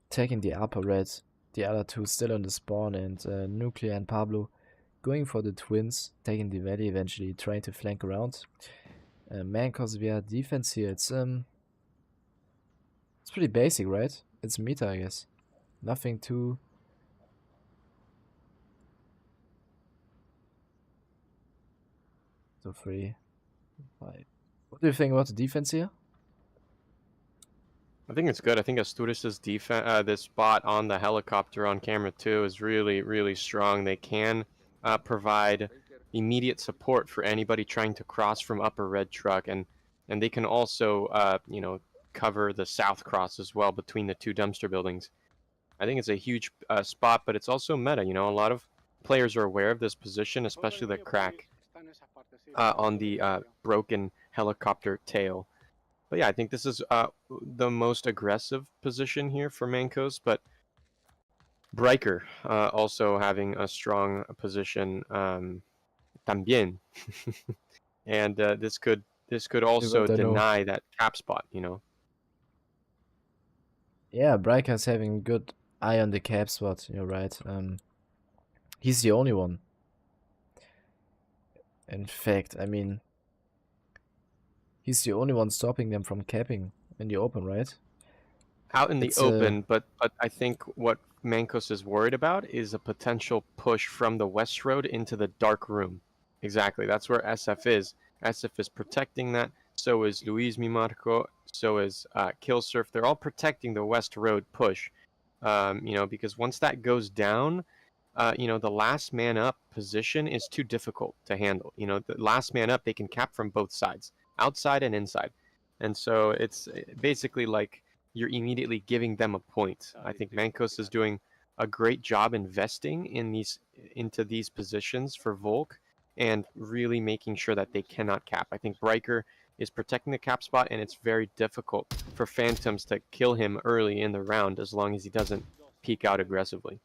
taking the upper red, the other two still on the spawn, and Nuclear and Pablo going for the twins, taking the valley eventually, trying to flank around. MANCOSVR defense here, it's pretty basic, right? It's meta, I guess. Nothing too... So 3, 5. What do you think about the defense here? I think it's good. I think Asturis's defense, this spot on the helicopter on camera 2 is really, really strong. They can provide immediate support for anybody trying to cross from upper red truck, and they can also, you know, cover the south cross as well between the 2 dumpster buildings. I think it's a huge spot, but it's also meta. You know, a lot of players are aware of this position, especially the crack on the broken helicopter tail. But yeah, I think this is the most aggressive position here for Mancos, but Bryker also having a strong position también. And this could also deny that cap spot, you know. Yeah, Bryker's having good eye on the cap spot, you're right. He's the only one. In fact, I mean, he's the only one stopping them from capping in the open, right? Out in the open, but I think what Mancos is worried about is a potential push from the west road into the dark room. Exactly, that's where SF is. SF is protecting that. So is Luis Mimarco. So is Killsurf. They're all protecting the west road push. You know, because once that goes down, you know, the last man up position is too difficult to handle. You know, the last man up, they can cap from both sides, outside and inside. And so it's basically like you're immediately giving them a point. I think Mancos is doing a great job investing into these positions for Volk and really making sure that they cannot cap. I think Riker is protecting the cap spot, and it's very difficult for Phantoms to kill him early in the round as long as he doesn't peek out aggressively.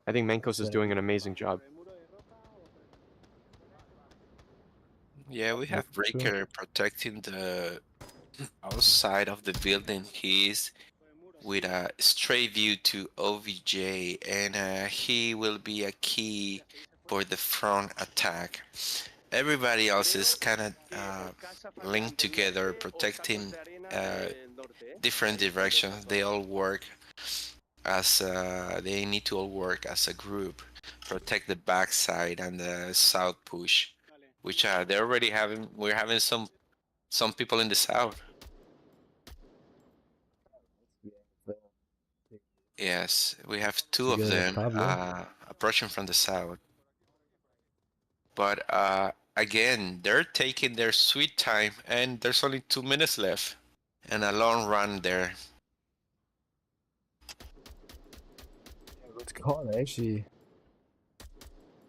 I think Mancos is doing an amazing job. Yeah, we have True. Breaker protecting the outside of the building. He's with a straight view to OVJ, and he will be a key for the front attack. Everybody else is kind of linked together, protecting different directions. They all work as they need to all work as a group, protect the backside and the south push, which they're already having. We're having some people in the south. Yes, we have two of Together, them Pablo. approaching from the south. But again, they're taking their sweet time, and there's only 2 minutes left, and a long run there. Good call, actually.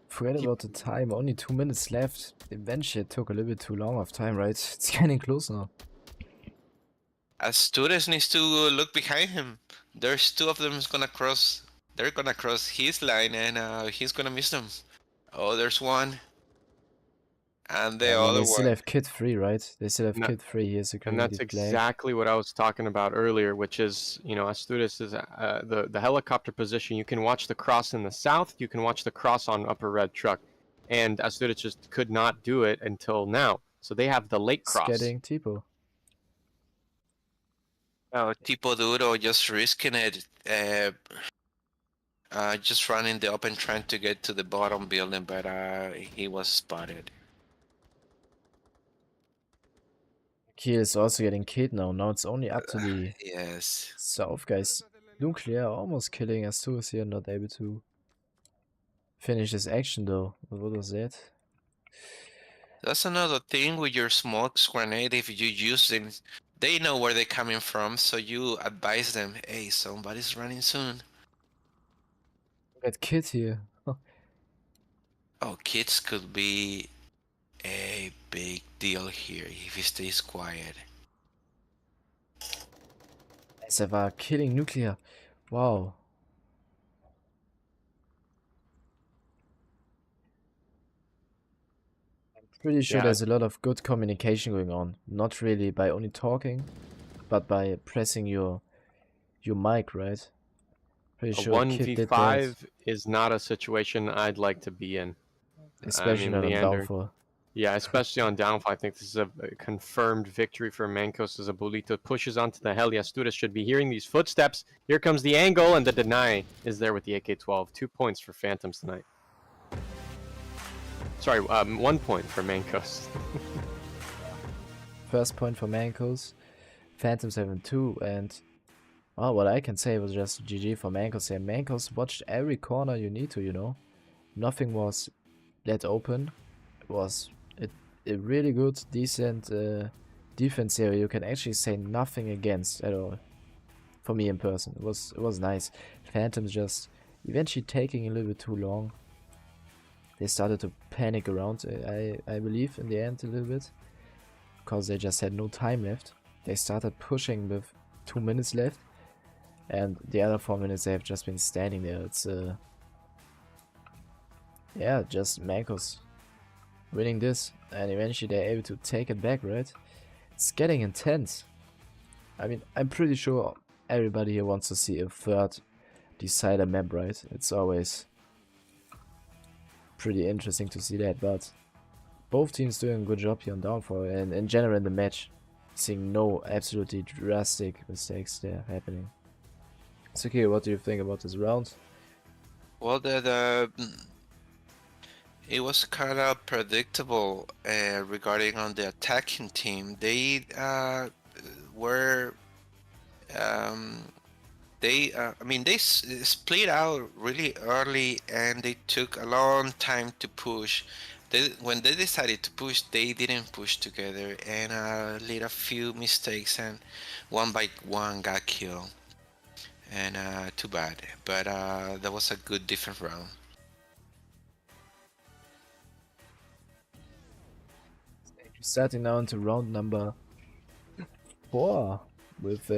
Forget about the time. Only 2 minutes left. Eventually, it took a little bit too long of time, right? It's getting close now. Astures needs to look behind him. There's two of them is gonna cross. They're gonna cross his line, and he's gonna miss them. Oh, there's one, and the I mean, other they still one. have Kid 3, right? They still have No, Kid 3. Here's a And that's exactly what I was talking about earlier, which is, Astudis is the helicopter position. You can watch the cross in the south. You can watch the cross on Upper Red Truck. And Astudis just could not do it until now. So they have the late cross. Getting Tipo. Oh, Tipo Duro just risking it. Just running the open trying to get to the bottom building, but he was spotted. Kiel is also getting killed now. Now it's only up to the Yes. south guys. Nuclear almost killing Asturias here, not able to finish his action though. What was that? That's another thing with your smokes grenade. If you use them, they know where they're coming from, so you advise them, hey, somebody's running soon. Got kid here. Oh, kids could be a big deal here if he stays quiet. SFR killing nuclear. Wow. I'm pretty sure Yeah. there's a lot of good communication going on. Not really by only talking, but by pressing your mic, right? Pretty A sure Kid did that, 1v5 is not a situation I'd like to be in. especially not on Leander. downfall. Yeah, especially on downfall. I think this is a confirmed victory for Mancos as Abuelito pushes onto the heli. Asturias should be hearing these footsteps. Here comes the angle, and the deny is there with the AK-12. 2 points for Phantoms tonight. Sorry, 1 point for Mancos. First point for Mancos. Phantoms having 2, and well, what I can say was just GG for Mancos here. Mancos watched every corner you need to, you know. Nothing was let open. It was a really good, decent defense here. You can actually say nothing against at all. For me in person, it was nice. Phantoms just eventually taking a little bit too long. They started to panic around, I believe, in the end a little bit, because they just had no time left. They started pushing with 2 minutes left, and the other 4 minutes they have just been standing there. It's yeah, just Mancos winning this, and eventually they're able to take it back, right? It's getting intense. I mean, I'm pretty sure everybody here wants to see a third decider map, right? It's always pretty interesting to see that, but both teams doing a good job here on downfall, and in general in the match, seeing no absolutely drastic mistakes there happening. So, okay, what do you think about this round? Well, it was kind of predictable regarding on the attacking team. They were I mean, they split out really early, and they took a long time to push. When they decided to push, they didn't push together, and did a few mistakes, and one by one got killed. and too bad. But that was a good different round. Starting now into round number 4 with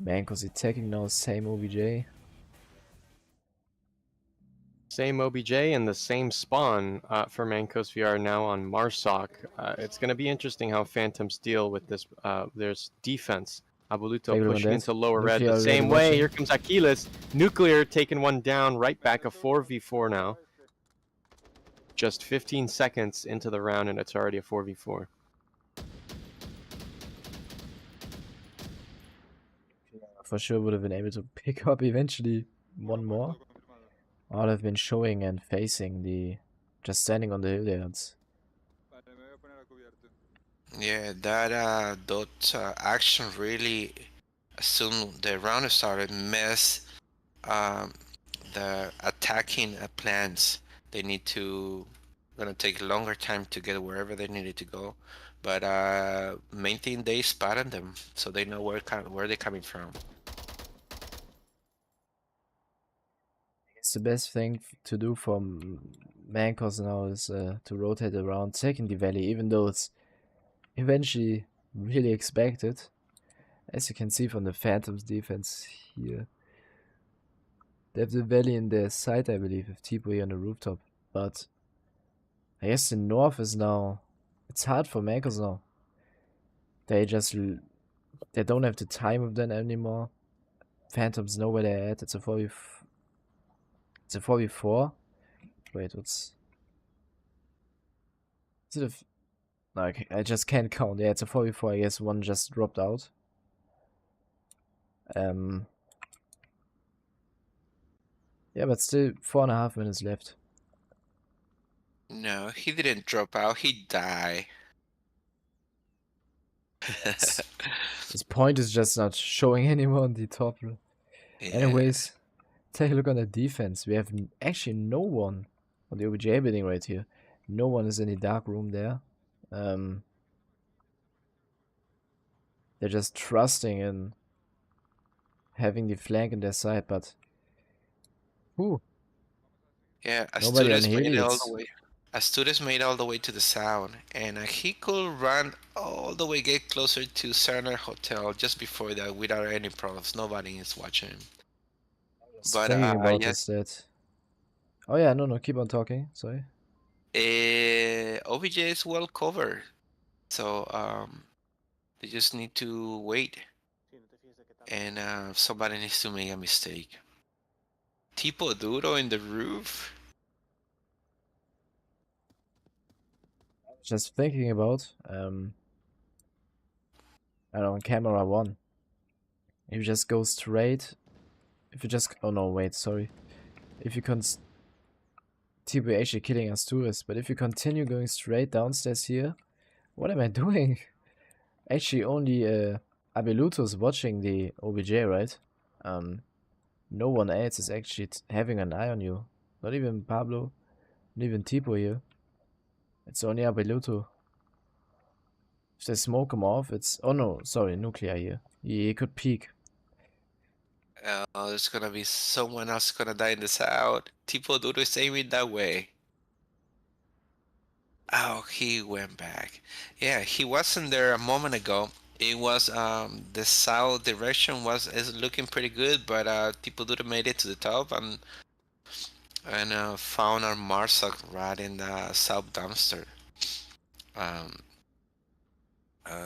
Mancos attacking now, same OBJ. Same OBJ and the same spawn for MANCOSVR now on Marsoc. It's going to be interesting how Phantoms deal with this. There's defense. Aboluto Take a look on pushing that. into lower red Nuclear the same already way. watching. Here comes Achilles. Nuclear taking one down, right back a 4v4 now. Just 15 seconds into the round and it's already a 4v4. For sure would have been able to pick up eventually one more. All have been showing and facing the... just standing on the hill there. Yeah, that action really, as soon the round started, messed the attacking plans. They need to gonna take longer time to get wherever they needed to go, but main thing, they spotted them, so they know where they're coming from. It's the best thing to do for Mancos now is to rotate around, taking the valley, even though it's eventually really expected. As you can see from the Phantoms defense here. They have the valley in their side, I believe, with T-Boy on the rooftop. But I guess the north is now... it's hard for Mancos now. They just... they don't have the time of them anymore. Phantoms know where they're at. It's a 4v4. Wait, what's... is it a... no, okay, I just can't count. Yeah, it's a 4v4. I guess one just dropped out. Yeah, but still 4.5 minutes left. No, he didn't drop out. He died. His point is just not showing anymore on the top. Yeah. Anyways, take a look on the defense. We have actually no one on the OBJ building right here. No one is in the dark room there. They're just trusting in having the flank in their side, but... ooh. Yeah, Nobody on Asturias here made it all needs... the way. Asturias made all the way to the south, and he could run all the way, get closer to Cerner Hotel just before that without any problems. Nobody is watching him. But thinking about yes, this, that... oh yeah, no, keep on talking, sorry. OBJ is well covered, so they just need to wait, and somebody needs to make a mistake. Tipo Duro in the roof. Just thinking about, I don't know, camera 1. If you just go straight, if you just, oh no, wait, sorry. If you T-Boy actually killing Asturias, but if you continue going straight downstairs here, what am I doing? Actually, only Abeluto is watching the OBJ, right? No one else is actually having an eye on you. Not even Pablo, not even Tipo here. It's only Abeluto. If they smoke him off, it's... oh no, sorry, Nuclear here. He could peek. There's gonna be someone else gonna die in the south. Tipo Duro is aiming that way. Oh, he went back. Yeah, he wasn't there a moment ago. It was the south direction is looking pretty good, but Tipo Duro made it to the top and found our Marsoc right in the south dumpster.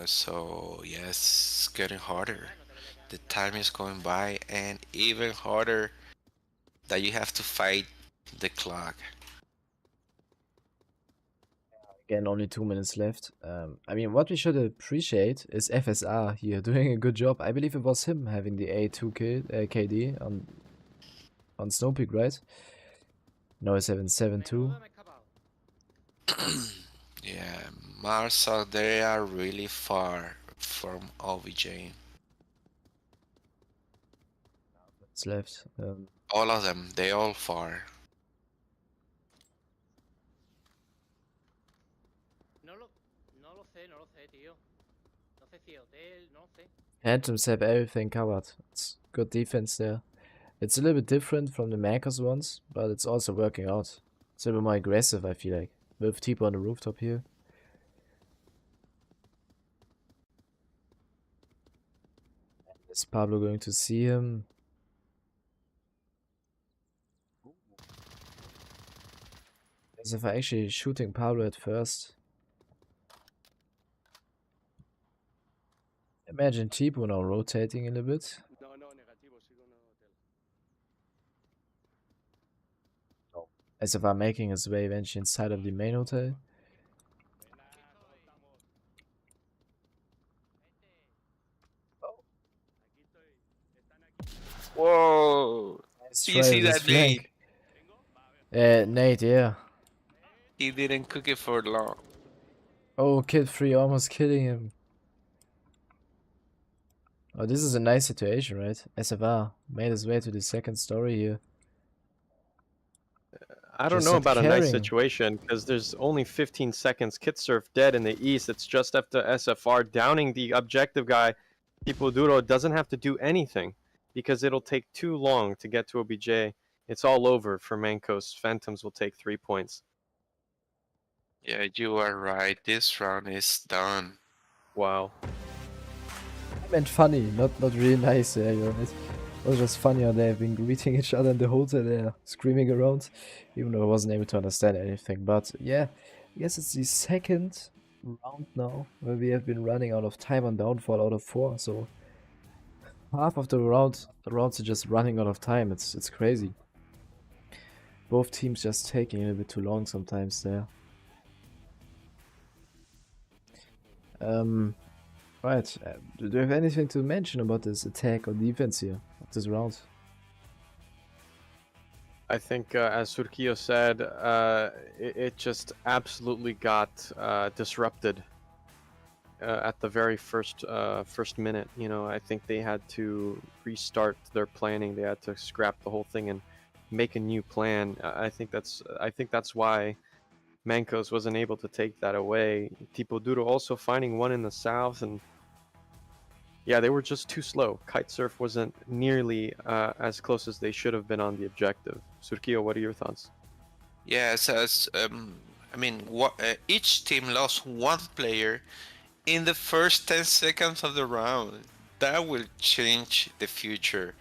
So yes, it's getting harder. The time is going by, and even harder that you have to fight the clock. Again, only 2 minutes left. I mean, what we should appreciate is FSR here doing a good job. I believe it was him having the A2 KD on Snowpeak, right? No, he's having 7-2. Yeah, Marsoc, they are really far from OVJ. It's left. All of them, they all far. Phantoms have everything covered. It's good defense there. It's a little bit different from the Mancos ones, but it's also working out. It's a little bit more aggressive, I feel like. With Tipo on the rooftop here. Is Pablo going to see him? As if I actually shooting Pablo at first. Imagine Tipo now rotating a little bit. As if I'm making his way eventually inside of the main hotel. Whoa! Nice Do you try see with his that nade? flank. Nate, yeah. He didn't cook it for long. Oh, Kid Free almost killing him. Oh, this is a nice situation, right? SFR made his way to the second story here. I don't Just know not about a nice caring. situation because there's only 15 seconds. Kitsurf dead in the east. It's just after SFR downing the objective guy. Duro doesn't have to do anything because it'll take too long to get to OBJ. It's all over for Mancos. Phantoms will take 3 points. Yeah, you are right. This round is done. Wow. I meant funny, not really nice. Yeah, you're right. It was just funny how they've been greeting each other in the hotel there, screaming around, even though I wasn't able to understand anything. But yeah, I guess it's the second round now where we have been running out of time on downfall out of 4. So half of the rounds are just running out of time. It's crazy. Both teams just taking a little bit too long sometimes there. Right. Do you have anything to mention about this attack or defense here of this round? I think, as Surkio said, it just absolutely got disrupted at the very first minute. You know, I think they had to restart their planning. They had to scrap the whole thing and make a new plan. I think that's why Mancos wasn't able to take that away. Tipo Duro also finding one in the south, and yeah, they were just too slow. Kitesurf wasn't nearly as close as they should have been on the objective. Surkio, what are your thoughts? Yes, I mean, each team lost one player in the first 10 seconds of the round. That will change the future.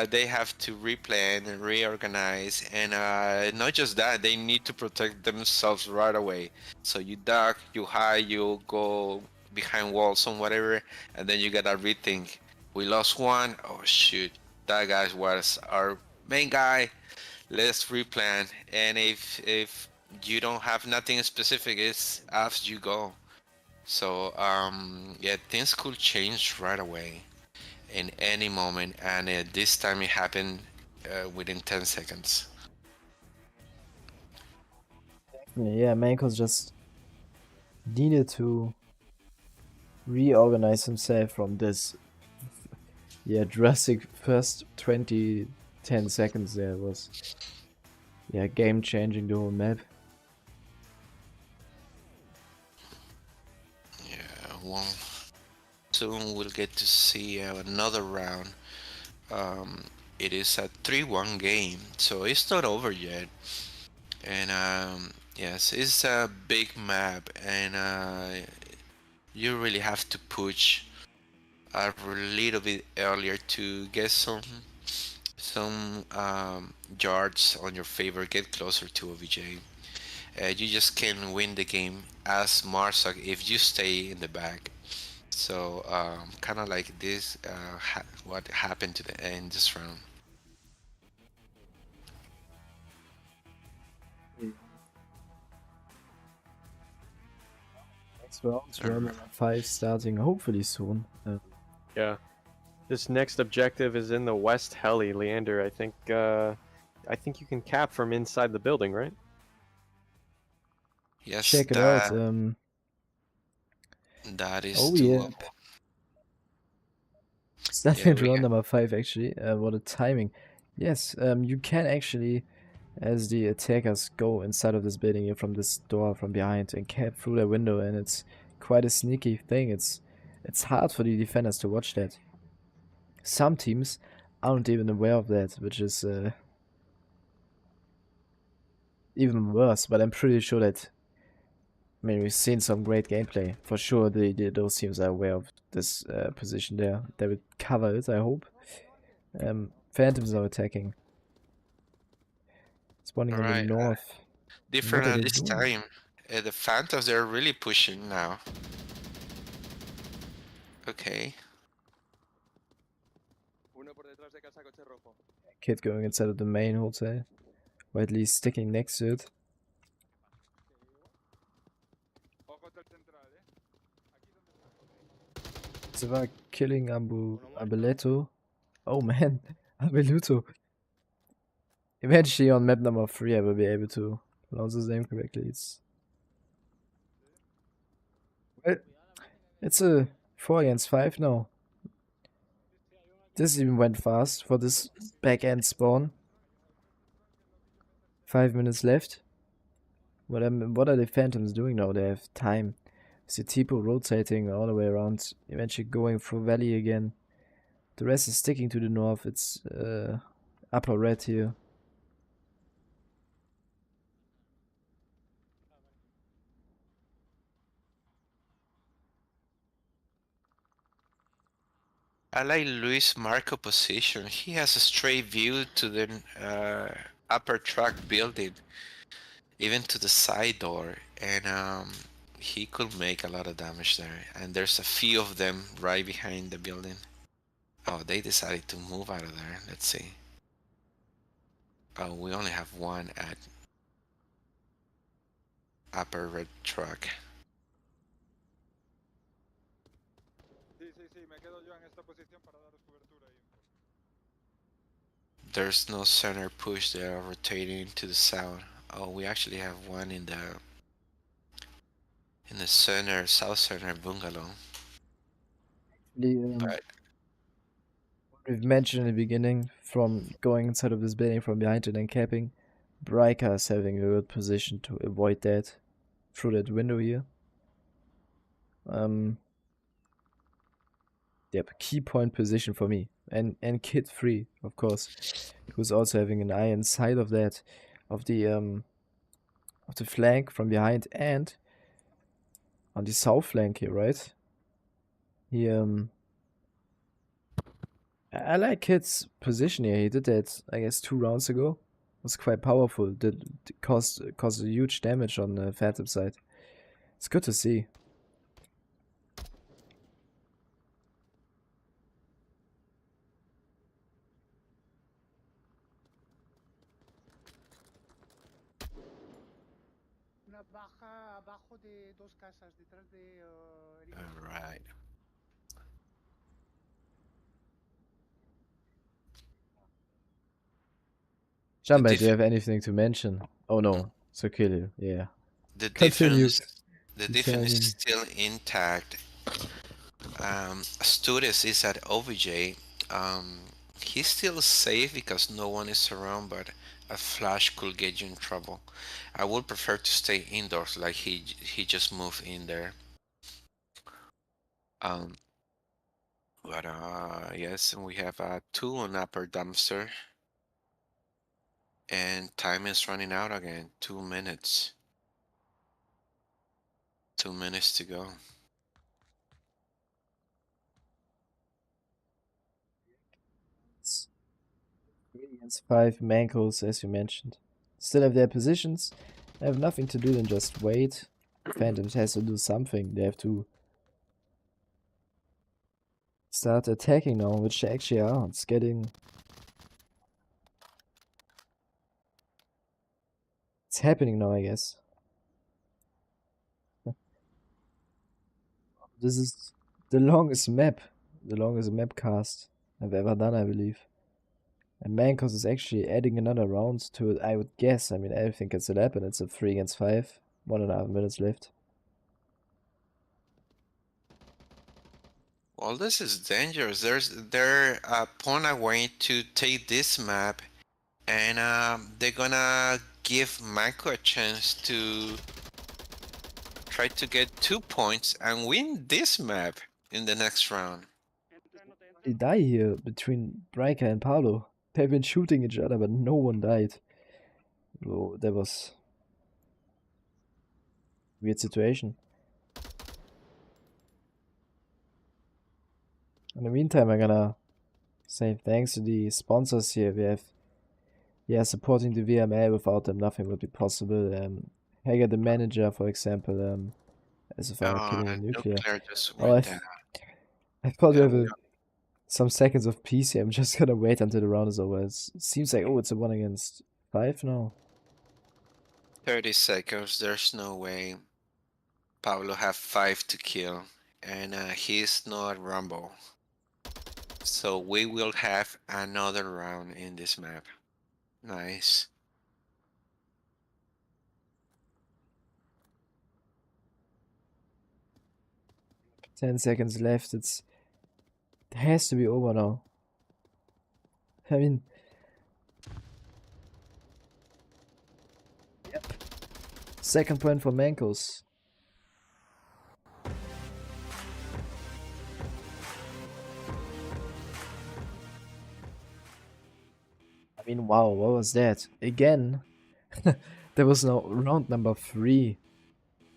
They have to replan and reorganize, and not just that, they need to protect themselves right away. So you duck, you hide, you go behind walls or whatever, and then you gotta rethink. We lost one. Oh shoot, that guy was our main guy. Let's replan. And if you don't have nothing specific, it's as you go. So yeah, things could change right away in any moment, and this time it happened within 10 seconds. Yeah, Mancos just needed to reorganize himself from this drastic first 10 seconds there was game changing the whole map. Yeah, well, soon we'll get to see another round. It is a 3-1 game, so it's not over yet. And yes, it's a big map, and you really have to push a little bit earlier to get some yards on your favor, get closer to OBJ. You just can't win the game as Marsak if you stay in the back. So kind of like this, what happened to the end this round. Next round, 5 starting hopefully soon. Yeah, this next objective is in the West Heli, Leander. I think you can cap from inside the building, right? Yes, check it out. That is doable. Starting Yeah, round number 5 actually. What a timing. Yes, you can actually, as the attackers, go inside of this building here from this door from behind and cap through the window, and it's quite a sneaky thing. It's It's hard for the defenders to watch that. Some teams aren't even aware of that, which is even worse. But I'm pretty sure that, I mean, we've seen some great gameplay. For sure, those teams are aware of this position there. They will cover it, I hope. Phantoms are attacking. Spawning in the Alright, north. different What are at they this doing? time. The Phantoms, they're really pushing now. Okay. Kid going inside of the main hotel. Or at least sticking next to it. Ziva killing Abeletto. Oh man, Abeluto. Eventually on map number 3 I will be able to pronounce his name correctly. It's a 4 against 5 now. This even went fast for this back end spawn. 5 minutes left. What are the Phantoms doing now? They have time. See Tipo rotating all the way around, eventually going through valley again. The rest is sticking to the north. It's upper red here. I like Luis Marco position. He has a straight view to the upper truck building, even to the side door, and he could make a lot of damage there. And there's a few of them right behind the building. Oh, they decided to move out of there. Let's see. Oh, we only have one at upper red truck. There's no center push. They are rotating to the south. Oh, we actually have one in the center, south center bungalow. But We've mentioned in the beginning, from going inside of this building from behind and then capping, Bryka is having a good position to avoid that through that window here. Yep, key point position for me. And Kid 3, of course, who's also having an eye inside of that, of the flank from behind and on the south flank here, right? He I like Kid's position here. He did that, I guess, 2 rounds ago. It was quite powerful. Did caused a huge damage on the Phantom side. It's good to see. Una baja abajo de 2 casas, detrás de all right. Jumbo, do you have anything to mention? Oh no, so kill you. Yeah. The Continue. defense is still intact. Studis is at OVJ. He's still safe because no one is around, but a flash could get you in trouble. I would prefer to stay indoors, like he just moved in there. But yes, and we have 2 on upper dumpster. And time is running out again. 2 minutes. 2 minutes to go. It's 3 against 5 Mancos, as you mentioned. Still have their positions. They have nothing to do than just wait. Phantoms has to do something. They have to start attacking now, which they actually are. It's getting... It's happening now, I guess. This is the longest map cast I've ever done, I believe. And Mancos is actually adding another round to it, I would guess. I mean, I think it's a lap and it's a 3 against 5. 1.5 minutes left. Well, this is dangerous. They're Pona going to take this map, and they're gonna give Manco a chance to try to get 2 points and win this map. in the next round. They die here between Briker and Pablo. They've been shooting each other, but no one died. So that was a weird situation. In the meantime, I'm gonna say thanks to the sponsors here. We have, supporting the VRML. Without them, nothing would be possible. Hager, the manager, for example, as if I were killing a nuclear. Just Oh, went down. I thought we Yeah, have some seconds of peace here. I'm just gonna wait until the round is over. It seems like, oh, it's a 1 against 5 now. 30 seconds. There's no way. Pablo have 5 to kill, and he's not Rumble. So we will have another round in this map. Nice. Ten seconds left. It has to be over now. I mean, yep. Second point for Mancos. I mean, wow, what was that? Again, there was no round number 3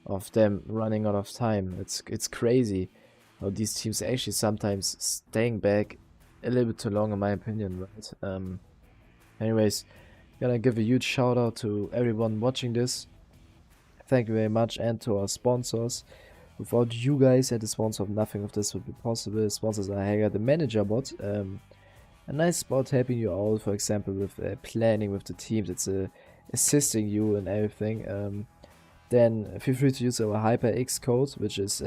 of them running out of time. It's crazy how these teams actually sometimes staying back a little bit too long, in my opinion, right? Anyways, gonna give a huge shout out to everyone watching this. Thank you very much, and to our sponsors. Without you guys and the sponsor, nothing of this would be possible. Sponsors are Hager, the manager bot. A nice bot helping you out, for example, with planning with the teams. It's assisting you and everything. Then feel free to use our HyperX code, which is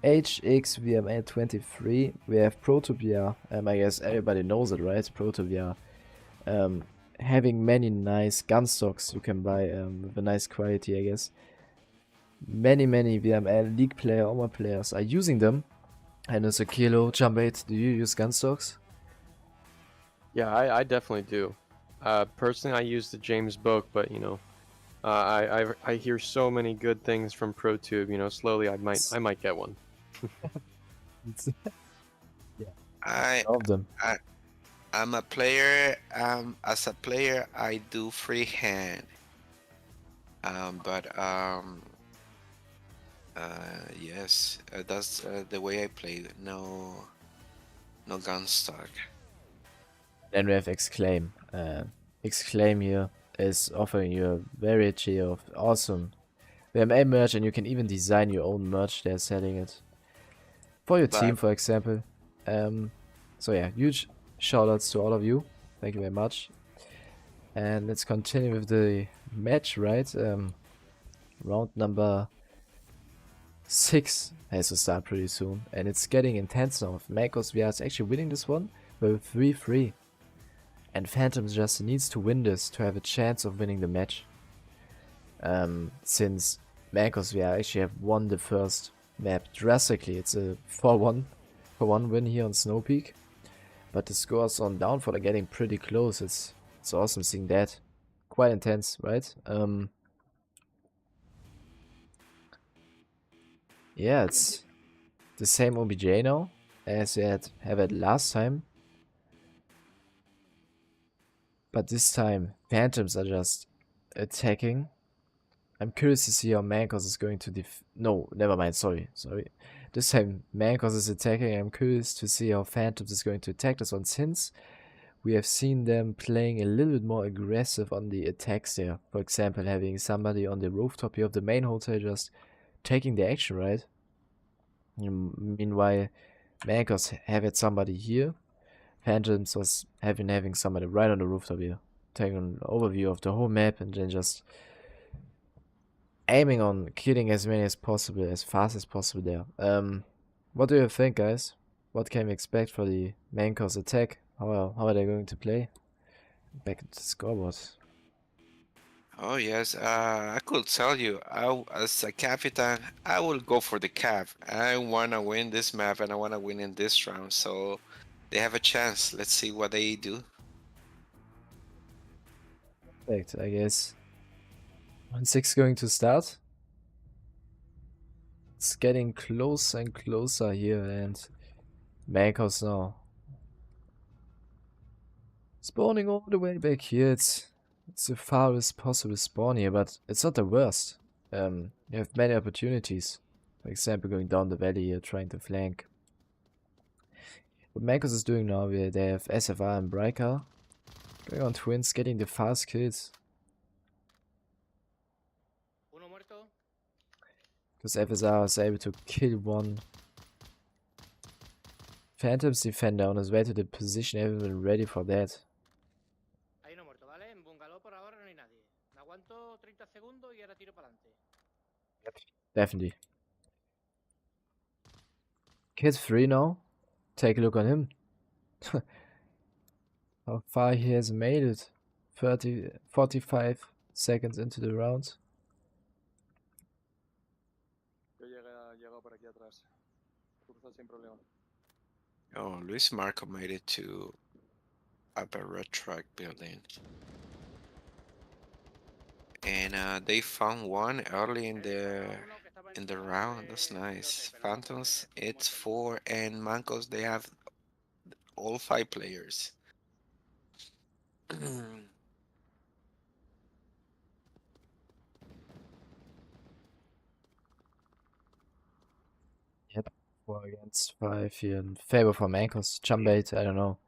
HXVML23. We have ProtoVR. I guess everybody knows it, right? ProtoVR. Having many nice gun stocks you can buy with a nice quality, I guess. Many VRML League player, Onward players are using them. And as a Kilo, Jumbait, do you use gun stocks? Yeah, I definitely do. Personally, I use the James Book, but you know, I hear so many good things from ProTube. You know, slowly I might get one. I Love them. I'm a player. As a player, I do freehand. Yes, that's the way I play. No gun stock. Then we have Exclaim. Exclaim here is offering you a variety of awesome VMA merch, and you can even design your own merch. They're selling it for your team, for example. So yeah, huge shoutouts to all of you. Thank you very much. And let's continue with the match, right? Round number 6 has to start pretty soon, and it's getting intense now. MANCOSVR is actually winning this one with 3-3. And Phantoms just needs to win this to have a chance of winning the match. Since MANCOSVR actually have won the first map drastically. It's a 4-1 win here on Snow Peak. But the scores on Downfall are getting pretty close. It's awesome seeing that. Quite intense, right? Yeah, it's the same OBJ now as we have it last time. But this time, Phantoms are just attacking. I'm curious to see how Mancos is going to no, never mind, sorry. This time, Mancos is attacking. I'm curious to see how Phantoms is going to attack this one, since we have seen them playing a little bit more aggressive on the attacks there. For example, having somebody on the rooftop here of the main hotel just taking the action, right? Meanwhile, Mancos have had somebody here. Phantoms was having somebody right on the rooftop here, taking an overview of the whole map and then just aiming on killing as many as possible, as fast as possible there. What do you think, guys? What can we expect for the Mancos attack? How are they going to play? Back at the scoreboard. Oh yes, I could tell you, as a captain, I will go for the cap. I wanna win this map and I wanna win in this round, so they have a chance. Let's see what they do. Perfect, I guess. 1-6 going to start. It's getting closer and closer here, and Mancos now spawning all the way back here. It's the farthest possible spawn here, but it's not the worst. You have many opportunities. For example, going down the valley here, trying to flank. What Mancos is doing now, they have SFR and Breaker going on twins, getting the fast kills. Uno muerto. Because FSR is able to kill one. Phantom's defender on his way to the position, everyone ready for that. Ahí no muerto, ¿vale? En bungalow por ahora no hay nadie. Me aguanto 30 segundos y ahora tiro para adelante. Definitely. Kid 3 now. Take a look on him. How far he has made it. 45 seconds into the round. Yo llego por aquí atrás. Cruzo sin problema. Oh, Luis Marco made it to upper red truck building. And they found one early in the round. That's nice. Phantoms, it's 4, and Mancos, they have all 5 players. Yep. 4 against 5 here in favor for Mancos. Jump bait, I don't know.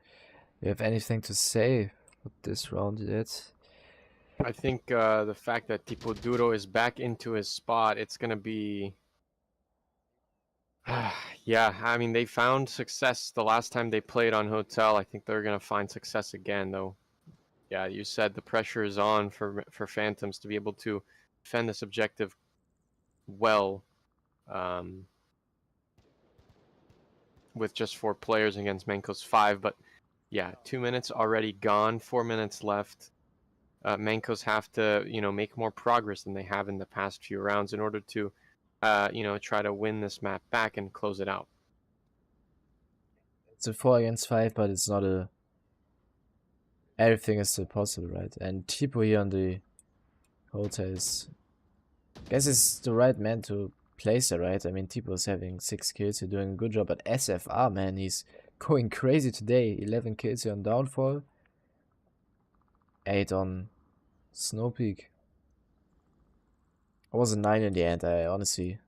You have anything to say with this round yet? I think the fact that Tipo Duro is back into his spot, it's gonna be. Yeah, I mean, they found success the last time they played on Hotel. I think they're gonna find success again, though. Yeah, you said the pressure is on for Phantoms to be able to defend this objective well, with just 4 players against Mancos 5. But yeah, 2 minutes already gone, 4 minutes left. Mancos have to, make more progress than they have in the past few rounds in order to, try to win this map back and close it out. It's a 4 against 5, but it's not a... Everything is still possible, right? And Tipo here on the hotel is... I guess it's the right man to place it, right? I mean, Tipo is having 6 kills, he's doing a good job, but SFR, man, he's going crazy today. 11 kills here on Downfall. 8 on Snow Peak. I was a 9 in the end, I honestly.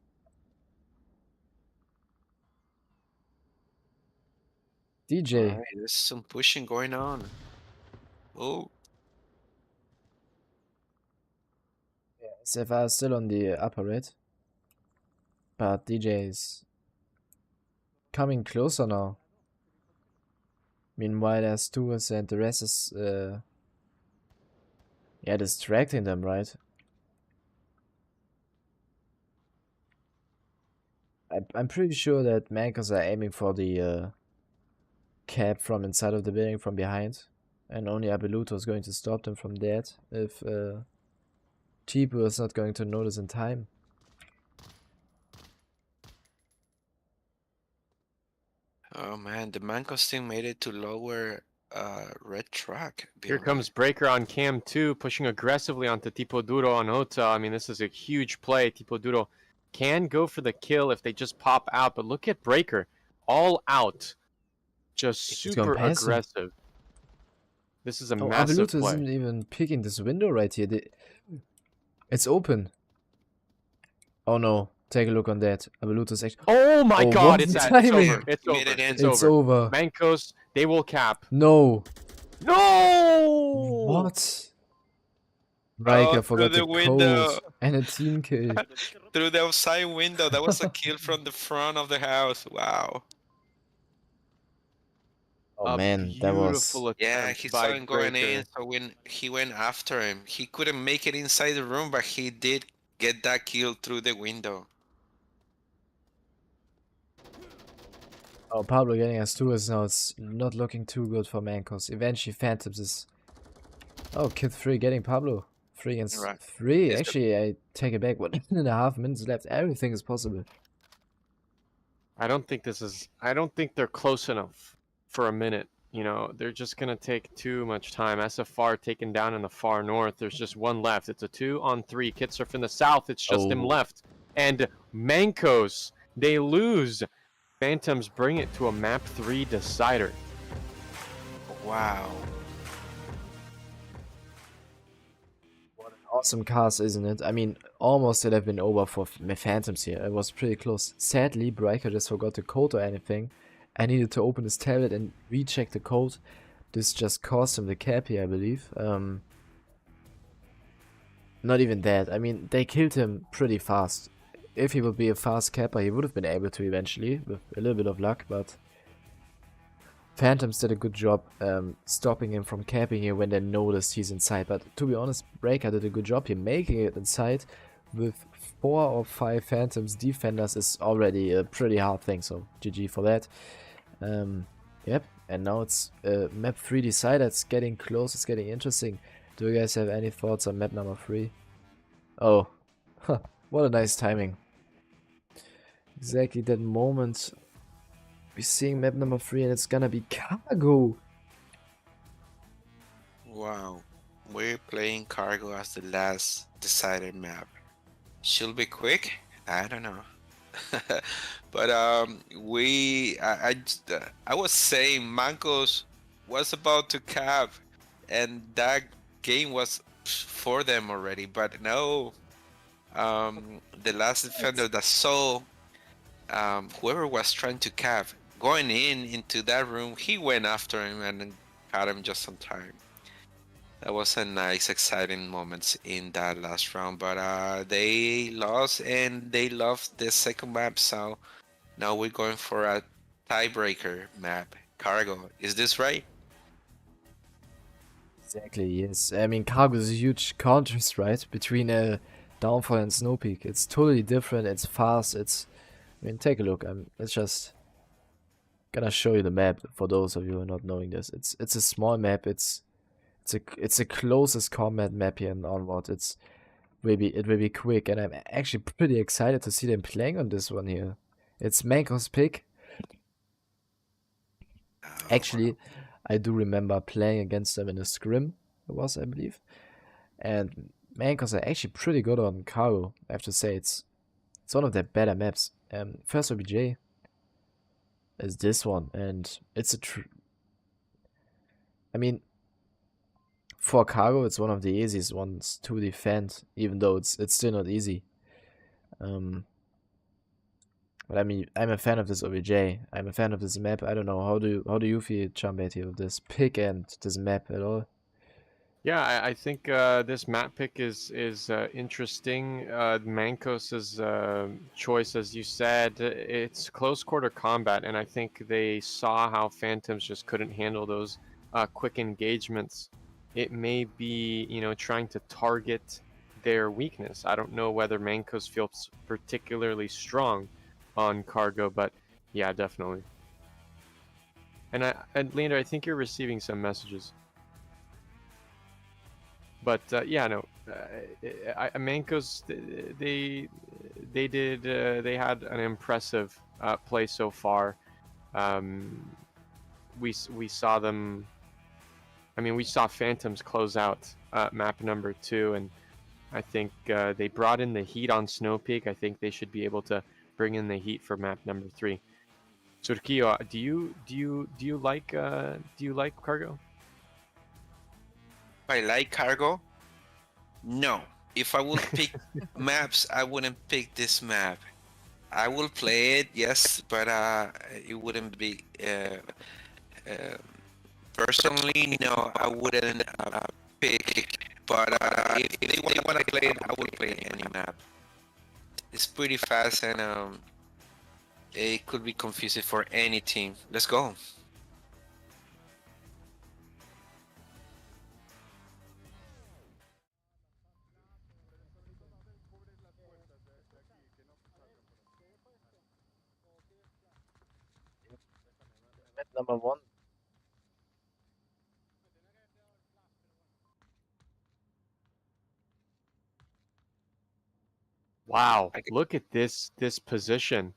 DJ. Alright, there's some pushing going on. Oh, SFR is still on the upper red. But DJ is coming closer now. Meanwhile, there's 2 and the rest is distracting them, right? I'm pretty sure that Mancos are aiming for the cap from inside of the building from behind. And only Abeluto is going to stop them from that if Tipo is not going to notice in time. oh man, the Mancos team made it to lower red truck Here building. comes Breaker on Cam 2, pushing aggressively onto Tipo Duro on Hotel. I mean, this is a huge play. Tipo Duro can go for the kill if they just pop out, but look at Breaker, all out. Just He's gonna super pass him. aggressive. This is a Oh, massive Abeluto play. isn't even picking this window right here. It's open. Oh no, take a look on that. Abeluto's actually... Oh my Oh, god, what it's timing! over. It's Made over. it in. It's It's over. over. Mancos, they will cap. No! No! What? Riker forgot through the the window. code and a team kill. Through the outside window. That was a kill from the front of the house. Wow. Oh A man, that was... beautiful Yeah, attempt he by saw him going Breaker. in, so when he went after him, he couldn't make it inside the room, but he did get that kill through the window. Oh, Pablo getting us 2 is now. It's not looking too good for Mancos. Eventually, Phantoms is... Oh, Kid 3 getting Pablo. 3 against Right. 3. Yes, Actually, I take it back. 1.5 minutes left. Everything is possible. I don't think they're close enough for a minute. They're just gonna take too much time. SFR taken down in the far north. There's just one left. It's a 2-on-3. Kitsurf in the south. It's just him Oh. left. And Mancos, they lose. Phantoms bring it to a map 3 decider. Wow. Awesome cast, isn't it? I mean, almost it have been over for Phantoms here. It was pretty close. Sadly, Breaker just forgot the code or anything. I needed to open his tablet and recheck the code. This just cost him the cap here, I believe. Not even that. I mean, they killed him pretty fast. If he would be a fast capper, he would have been able to eventually, with a little bit of luck, but Phantoms did a good job stopping him from capping here when they noticed he's inside. But to be honest, Breaker did a good job here making it inside. With 4 or 5 Phantoms defenders is already a pretty hard thing, so GG for that. Yep, and now it's map 3 decider. It's getting close, it's getting interesting. Do you guys have any thoughts on map number 3? Oh, huh, what a nice timing. Exactly that moment. We're seeing map number 3 and it's gonna be Cargo. Wow. We're playing Cargo as the last decided map. Should be quick? I don't know. But I was saying Mancos was about to cap and that game was for them already, but no. The last defender that saw whoever was trying to cap going into that room, he went after him and caught him just on time. That was a nice, exciting moment in that last round, but they lost and they lost the second map, so now we're going for a tiebreaker map, Cargo. Is this right? Exactly, yes. I mean, Cargo is a huge contrast, right? Between Downfall and Snowpeak. It's totally different, it's fast, it's... I mean, take a look. It's just gonna show you the map for those of you who are not knowing this. It's a small map. It's the closest combat map here in Onward. It will be quick, and I'm actually pretty excited to see them playing on this one here. It's Mancos' pick. Actually, I do remember playing against them in a scrim. It was, I believe, and Mancos are actually pretty good on Cargo. I have to say, it's one of their better maps. First OBJ is this one, and it's I mean, for Cargo, it's one of the easiest ones to defend, even though it's still not easy. But I mean, I'm a fan of this OBJ. I'm a fan of this map. I don't know, how do you feel, Chambet, here with this pick and this map at all? Yeah, I think this map pick is interesting. Mancos's choice, as you said, it's close quarter combat, and I think they saw how Phantoms just couldn't handle those quick engagements. It may be, trying to target their weakness. I don't know whether Mancos feels particularly strong on Cargo, but yeah, definitely. And Leander, I think you're receiving some messages. But yeah, no, Mancos, they had an impressive play so far. We saw them. I mean, we saw Phantoms close out map number 2, and I think they brought in the heat on Snowpeak. I think they should be able to bring in the heat for map number 3. Surquillo, do you like Cargo? I like Cargo. No. If I would pick maps, I wouldn't pick this map. I will play it, yes, but it wouldn't be. Personally, no, I wouldn't pick. But if they want to play it, I would play any map. It's pretty fast and it could be confusing for any team. Let's go. Map number 1. Wow, look at this position.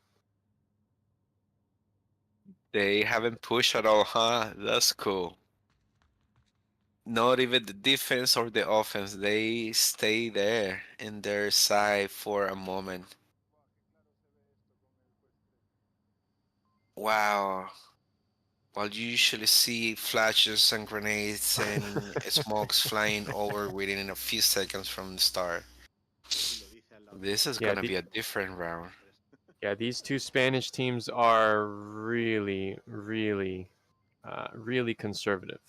They haven't pushed at all, huh? That's cool. Not even the defense or the offense. They stay there in their side for a moment. Wow. Well, you usually see flashes and grenades and smokes flying over within a few seconds from the start. This is Yeah, gonna be a different round. yeah, these two Spanish teams are really, really conservative.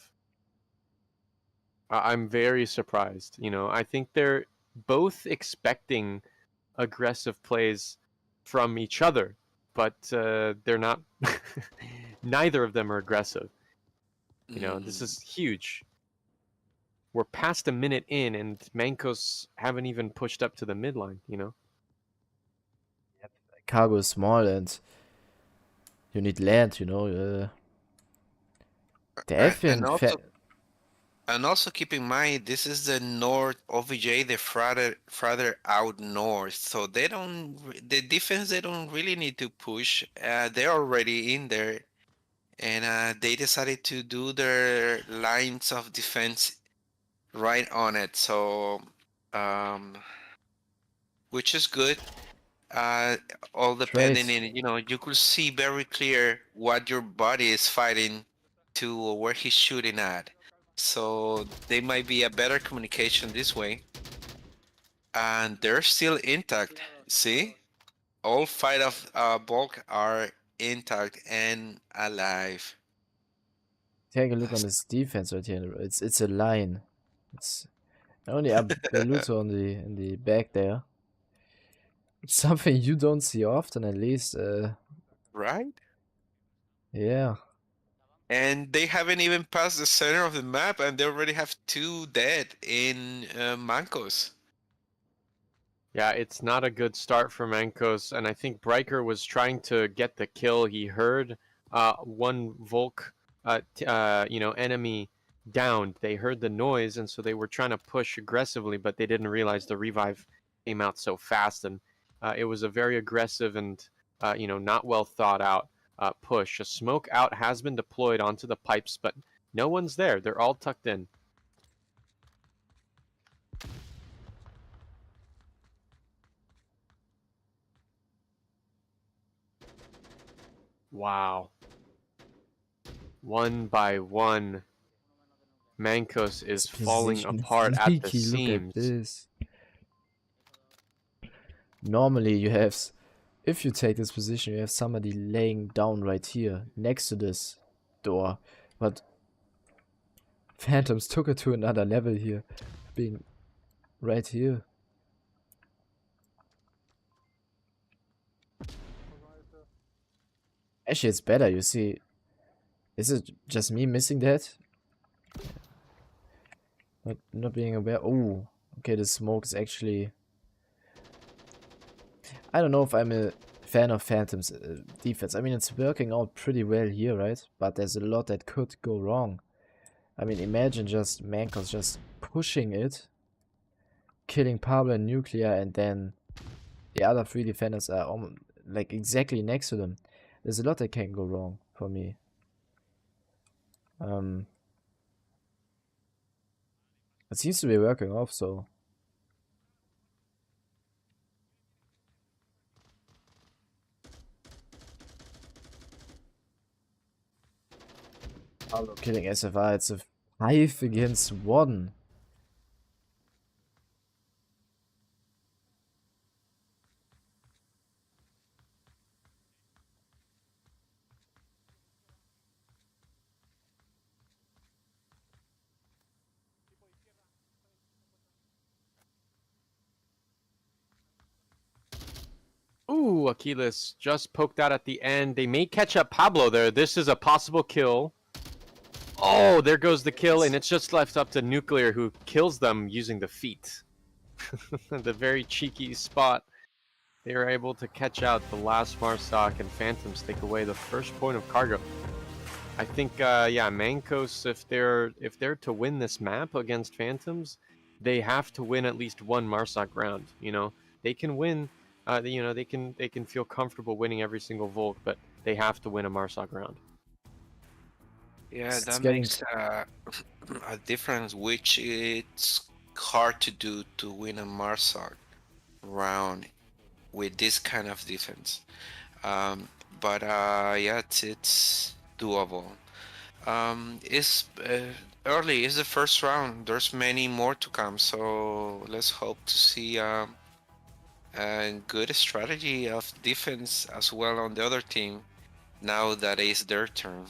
I'm very surprised. You know, I think they're both expecting aggressive plays from each other, but they're not. Neither of them are aggressive. You know, this is huge. We're past a minute in, and Mancos haven't even pushed up to the midline. You know. Cargo is small and you need land, you know. They have And been also keep in mind this is the North OVJ, the farther out north, so the defense they don't really need to push. They're already in there, and they decided to do their lines of defense right on it. So, um, which is good. Uh, all depending trade. in, you could see very clear what your body is fighting to or where he's shooting at. So they might be a better communication this way. And they're still intact. See? All five of bulk are intact and alive. Take a look on this defense right here. It's a line. It's only a Beluto on the in the back there. It's something you don't see often, at least. Right? Yeah. And they haven't even passed the center of the map, and they already have 2 dead in Mancos. Yeah, it's not a good start for Mancos, and I think Bryker was trying to get the kill. He heard one Volk, enemy downed. They heard the noise, and so they were trying to push aggressively, but they didn't realize the revive came out so fast, and it was a very aggressive and not well thought out push. A smoke out has been deployed onto the pipes, but no one's there. They're all tucked in. Wow. One by one, Mancos is This falling position is apart at the leaky. Look at seams. this. Normally you have, if you take this position, you have somebody laying down right here next to this door. But Phantoms took it to another level here, being right here. Actually, it's better, you see. Is it just me missing that? Not being aware. Oh, okay, the smoke is actually... I don't know if I'm a fan of Phantom's defense. I mean, it's working out pretty well here, right? But there's a lot that could go wrong. I mean, imagine just Mancos just pushing it, killing Pablo and Nuclear, and then the other 3 defenders are like exactly next to them. There's a lot that can go wrong for me. It seems to be working off, so... Pablo killing SFR, it's a 5 against 1. Ooh, Achilles just poked out at the end. They may catch up Pablo there. This is a possible kill. Oh, there goes the kill, and it's just left up to Nuclear, who kills them using the feet. The very cheeky spot. They were able to catch out the last Marsoc, and Phantoms take away the first point of cargo. I think, yeah, Mancos, if they're to win this map against Phantoms, they have to win at least one Marsoc round. You know, they can win. They can feel comfortable winning every single Volk, but they have to win a Marsoc round. Yeah, It's that getting- makes a difference, which it's hard to do to win a Marsoc round with this kind of defense. but yeah, it's doable. It's early. It's the first round. There's many more to come, so let's hope to see a good strategy of defense as well on the other team. Now that it's their turn.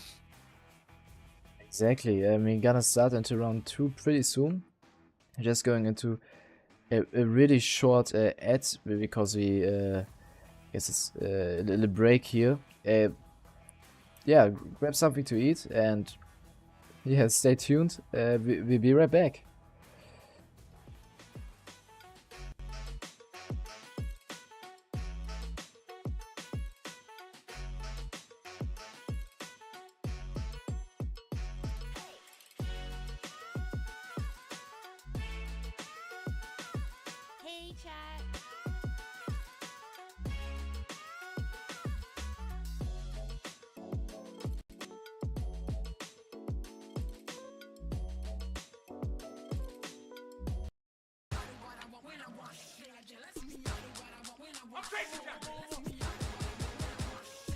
Exactly. We're gonna start into round 2 pretty soon. Just going into a really short ad because we guess it's a little break here. Yeah, grab something to eat and yeah, stay tuned. We'll be right back. Hey, chat.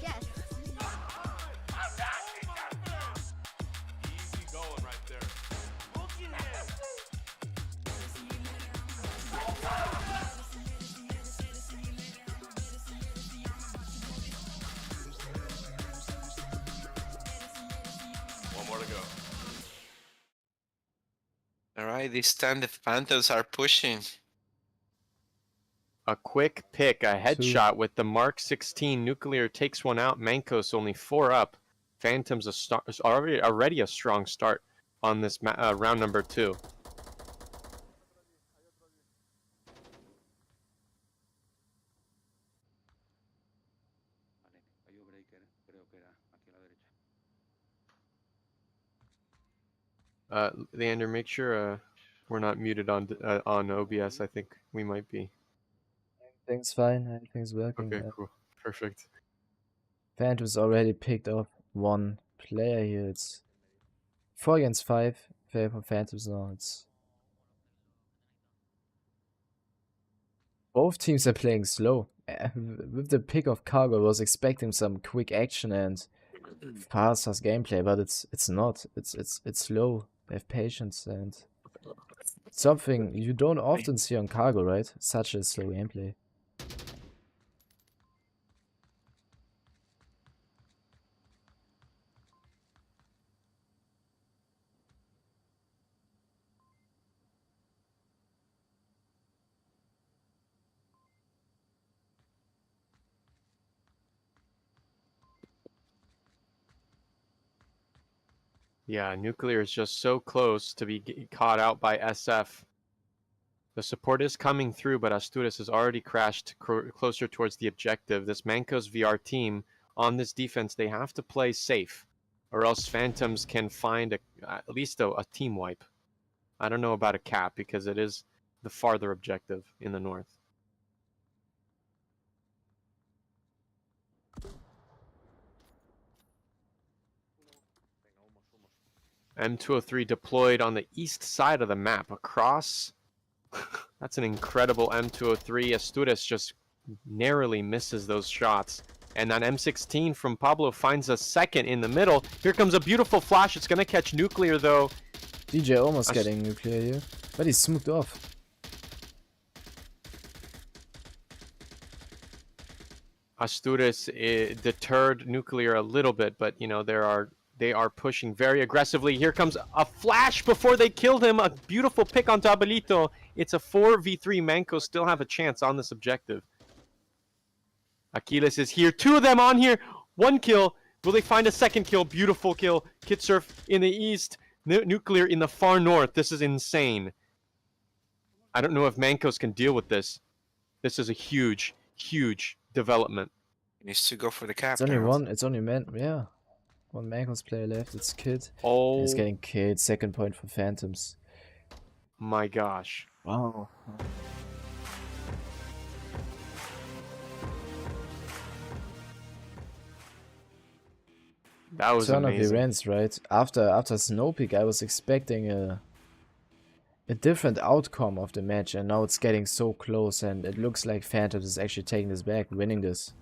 Yes. Easy going right there. One more to go. All right, this time the Phantoms are pushing. A quick pick, a headshot with the Mark 16. Nuclear takes one out. Mancos only 4 up. Phantoms is already a strong start on this round number 2. Leander, make sure we're not muted on OBS. I think we might be. Everything's fine. Everything's working. Okay, cool, perfect. Phantoms already picked up one player here. It's 4 against 5. Fair for Phantoms now. It's both teams are playing slow. With the pick of Cargo, I was expecting some quick action and fast gameplay, but it's not. It's slow. They have patience and something you don't often see on Cargo, right? Such a slow gameplay. Yeah, Nuclear is just so close to be caught out by SF. The support is coming through, but Asturias has already crashed closer towards the objective. This MANCOSVR team on this defense, they have to play safe, or else Phantoms can find at least a team wipe. I don't know about a cap because it is the farther objective in the north. M203 deployed on the east side of the map across. That's an incredible M203. Asturias just narrowly misses those shots. And that M16 from Pablo finds a second in the middle. Here comes a beautiful flash. It's going to catch Nuclear, though. DJ almost getting Nuclear here, but he's smoked off. Asturias deterred Nuclear a little bit, but, you know, they are pushing very aggressively. Here comes a flash before they killed him. A beautiful pick on Tabelito. It's a 4v3. Manco still have a chance on this objective. Achilles is here. 2 of them on here. 1 kill. Will they find a second kill? Beautiful kill. Kitsurf in the east. Nuclear in the far north. This is insane. I don't know if Mancos can deal with this. This is a huge, huge development. He needs to go for the cap. It's only now. one. It's only man. Yeah, one Mancos player left. It's Kid. Oh, He's getting killed. Second point for Phantoms. my gosh. Wow. That was Turn of amazing. events, right? After Snow Peak, I was expecting a different outcome of the match, and now it's getting so close, and it looks like Phantoms is actually taking this back, winning this.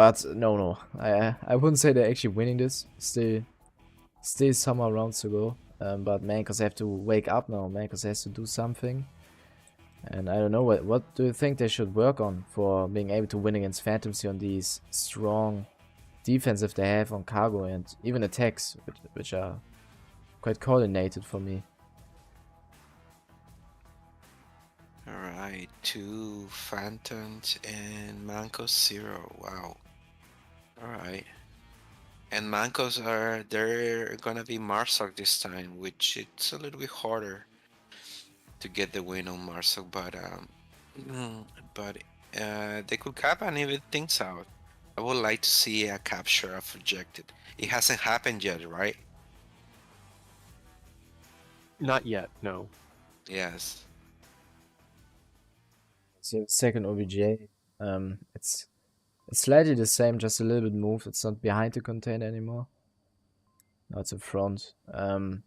But no, I wouldn't say they're actually winning this. Still some more rounds to go. But Mancos have to wake up now. Mancos has to do something. And I don't know, what do you think they should work on for being able to win against Phantoms here on these strong defensive they have on cargo and even attacks, which are quite coordinated for me. Alright, 2 Phantoms and Mancos 0. Wow. Alright. And Mancos they're gonna be Marsoc this time, which it's a little bit harder to get the win on Marsoc, but they could cap and even things out. I would like to see a capture of rejected. It hasn't happened yet, right? Not yet, no. Yes. So second OBJ, it's slightly the same, just a little bit moved. It's not behind the container anymore. Now it's in front. And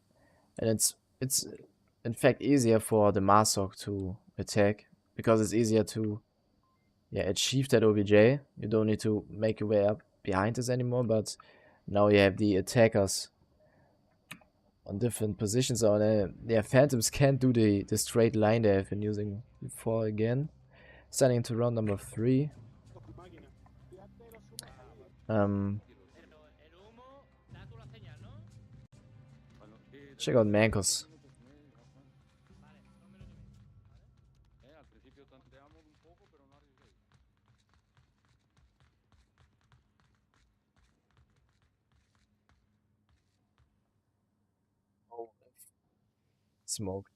it's in fact easier for the Marsoc to attack because it's easier to achieve that OBJ. You don't need to make your way up behind this anymore, but now you have the attackers on different positions. So Phantoms can't do the straight line they have been using before again. Starting into round number 3. Check out Mancos. Smoke.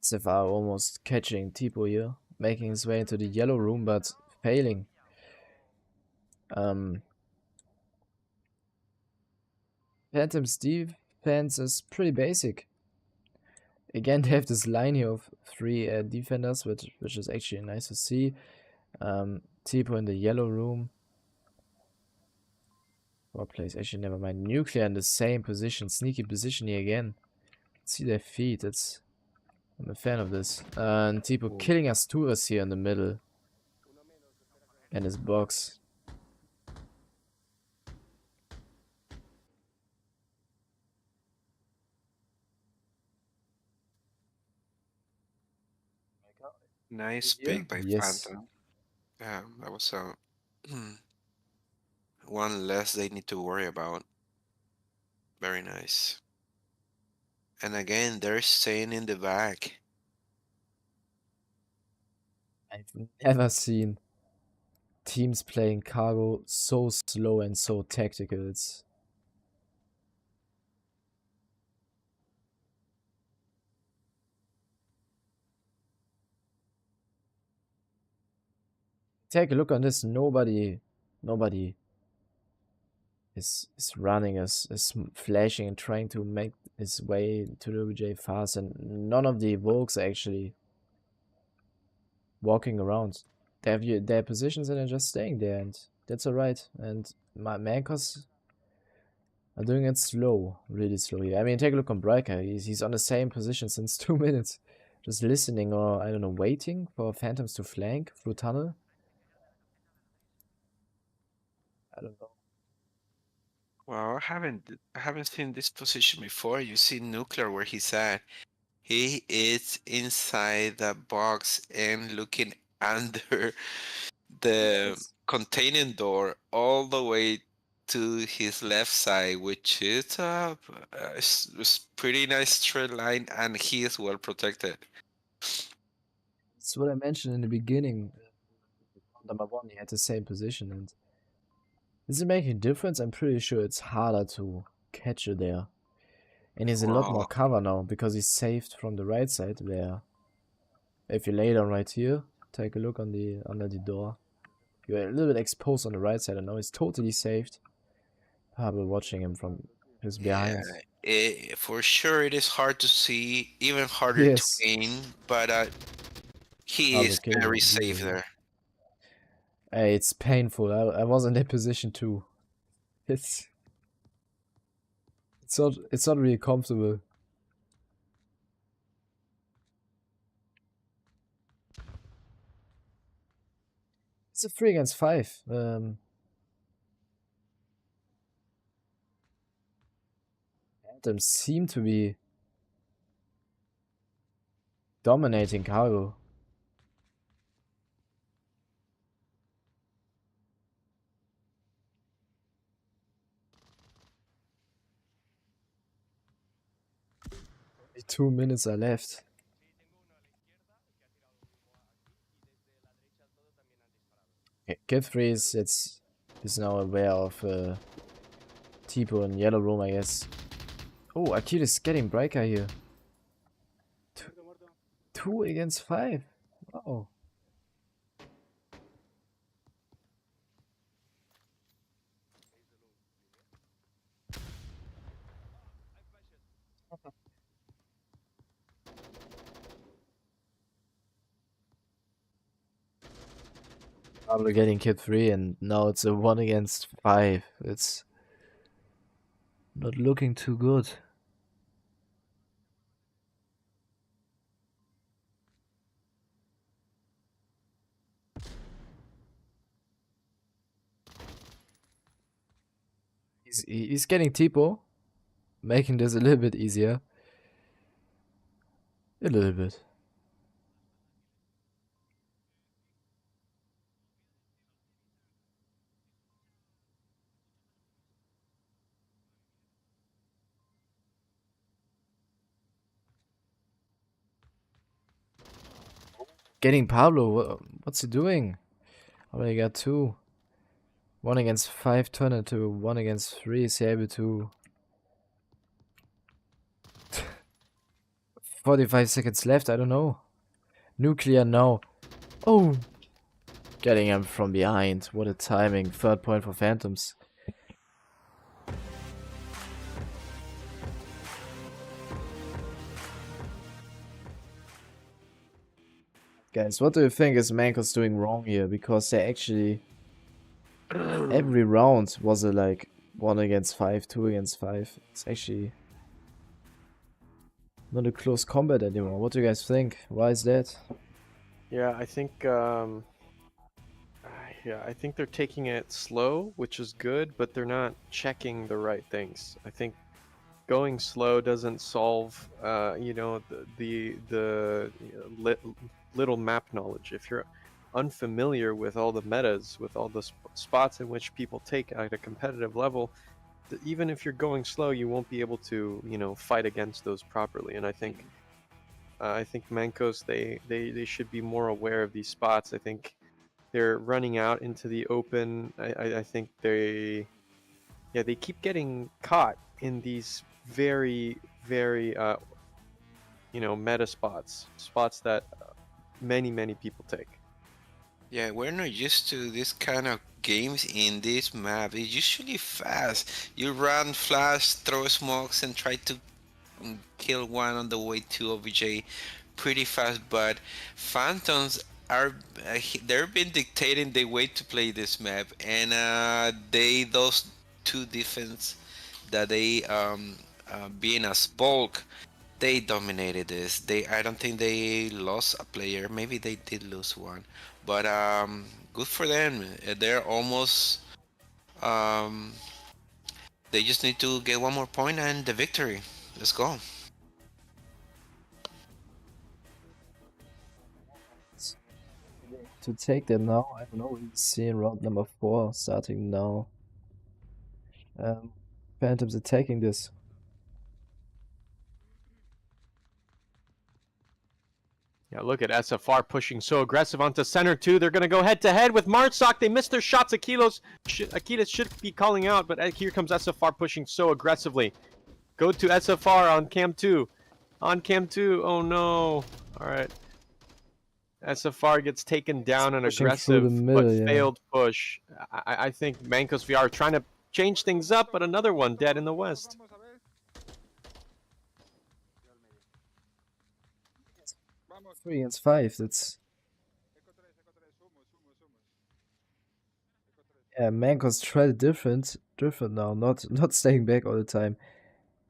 SFR almost catching Tipo here, making his way into the yellow room, but failing. Phantom's defense is pretty basic. Again, they have this line here of 3 defenders, which is actually nice to see. Tipo in the yellow room. What place? Actually, never mind. Nuclear in the same position. Sneaky position here again. See their feet. I'm a fan of this. And Tipo killing Asturas here in the middle. And his box. Nice pick by Yes. Phantom. Yeah, that was a one less they need to worry about. Very nice. And again, they're staying in the back. I've never seen teams playing cargo so slow and so tactical. It's take a look on this. Nobody is running, is flashing and trying to make his way to the OBJ fast, and none of the Volks are actually walking around. They have their positions and they're just staying there, and that's alright. And my Mancos are doing it slow, really slowly. I mean, take a look on Briker. He's on the same position since 2 minutes, just listening, or I don't know, waiting for Phantoms to flank through tunnel. I don't know. Well, I haven't seen this position before. You see Nuclear where he's at. He is inside the box and looking under the containing door all the way to his left side, which is a pretty nice straight line, and he is well protected. That's what I mentioned in the beginning. Number 1, he had the same position, and is it making a difference? I'm pretty sure it's harder to catch you there. And he's a lot more Wow. cover now, because he's saved from the right side there. If you lay down right here, take a look on under the door. You're a little bit exposed on the right side, and now he's totally saved. Pablo watching him from his behind. For sure it is hard to see, even harder Yes. to aim, but he Pablo is killing very him safe easily. there. It's painful. I was in that position too. It's not really comfortable. It's a 3 against 5. Them seem to be dominating cargo. Only 2 minutes are left. Okay, Kid 3 is now aware of Tipo in yellow room, I guess. Oh, Akil is getting Breaker here. 2 against 5. Wow. Pablo getting Kid 3 and now it's a 1 against 5. It's not looking too good. He's getting Tipo, making this a little bit easier. A little bit. Getting Pablo, what's he doing? Already got 2. 1 against 5 turn into 1 against 3. Is he able to... 45 seconds left, I don't know. Nuclear now. Oh! Getting him from behind. What a timing. 3rd point for Phantoms. Guys, what do you think is Mancos doing wrong here? Because they actually... every round was a like 1 against 5, 2 against 5. It's actually not a close combat anymore. What do you guys think? Why is that? Yeah, I think I think they're taking it slow, which is good, but they're not checking the right things. I think going slow doesn't solve you know, the little map knowledge. If you're unfamiliar with all the metas, with all the spots in which people take at a competitive level, even if you're going slow, you won't be able to, you know, fight against those properly. And I think Mancos, they should be more aware of these spots. I think they're running out into the open. I think they keep getting caught in these very you know, meta spots that many people take. Yeah, we're not used to this kind of games in this map. It's usually fast. You run, flash, throw smokes, and try to kill one on the way to OBJ pretty fast. But Phantoms are they've been dictating the way to play this map, and those 2 defense that they being as bulk, they dominated this. I don't think they lost a player. Maybe they did lose one, but good for them. They're almost. They just need to get 1 more point and the victory. Let's go. To take them now, I don't know. We'll see in round number 4 starting now. Phantoms attacking this. Yeah, look at SFR pushing so aggressive onto center too. They're gonna go head to head with Martsock. They missed their shots. Akilas should be calling out, but here comes SFR pushing so aggressively. Go to SFR on cam 2. On cam 2. Oh no. All right. SFR gets taken down an aggressive but failed push. I think MANCOSVR are trying to change things up, but another one dead in the west. 3 against 5, that's... Yeah, Mancos tried different now, not staying back all the time.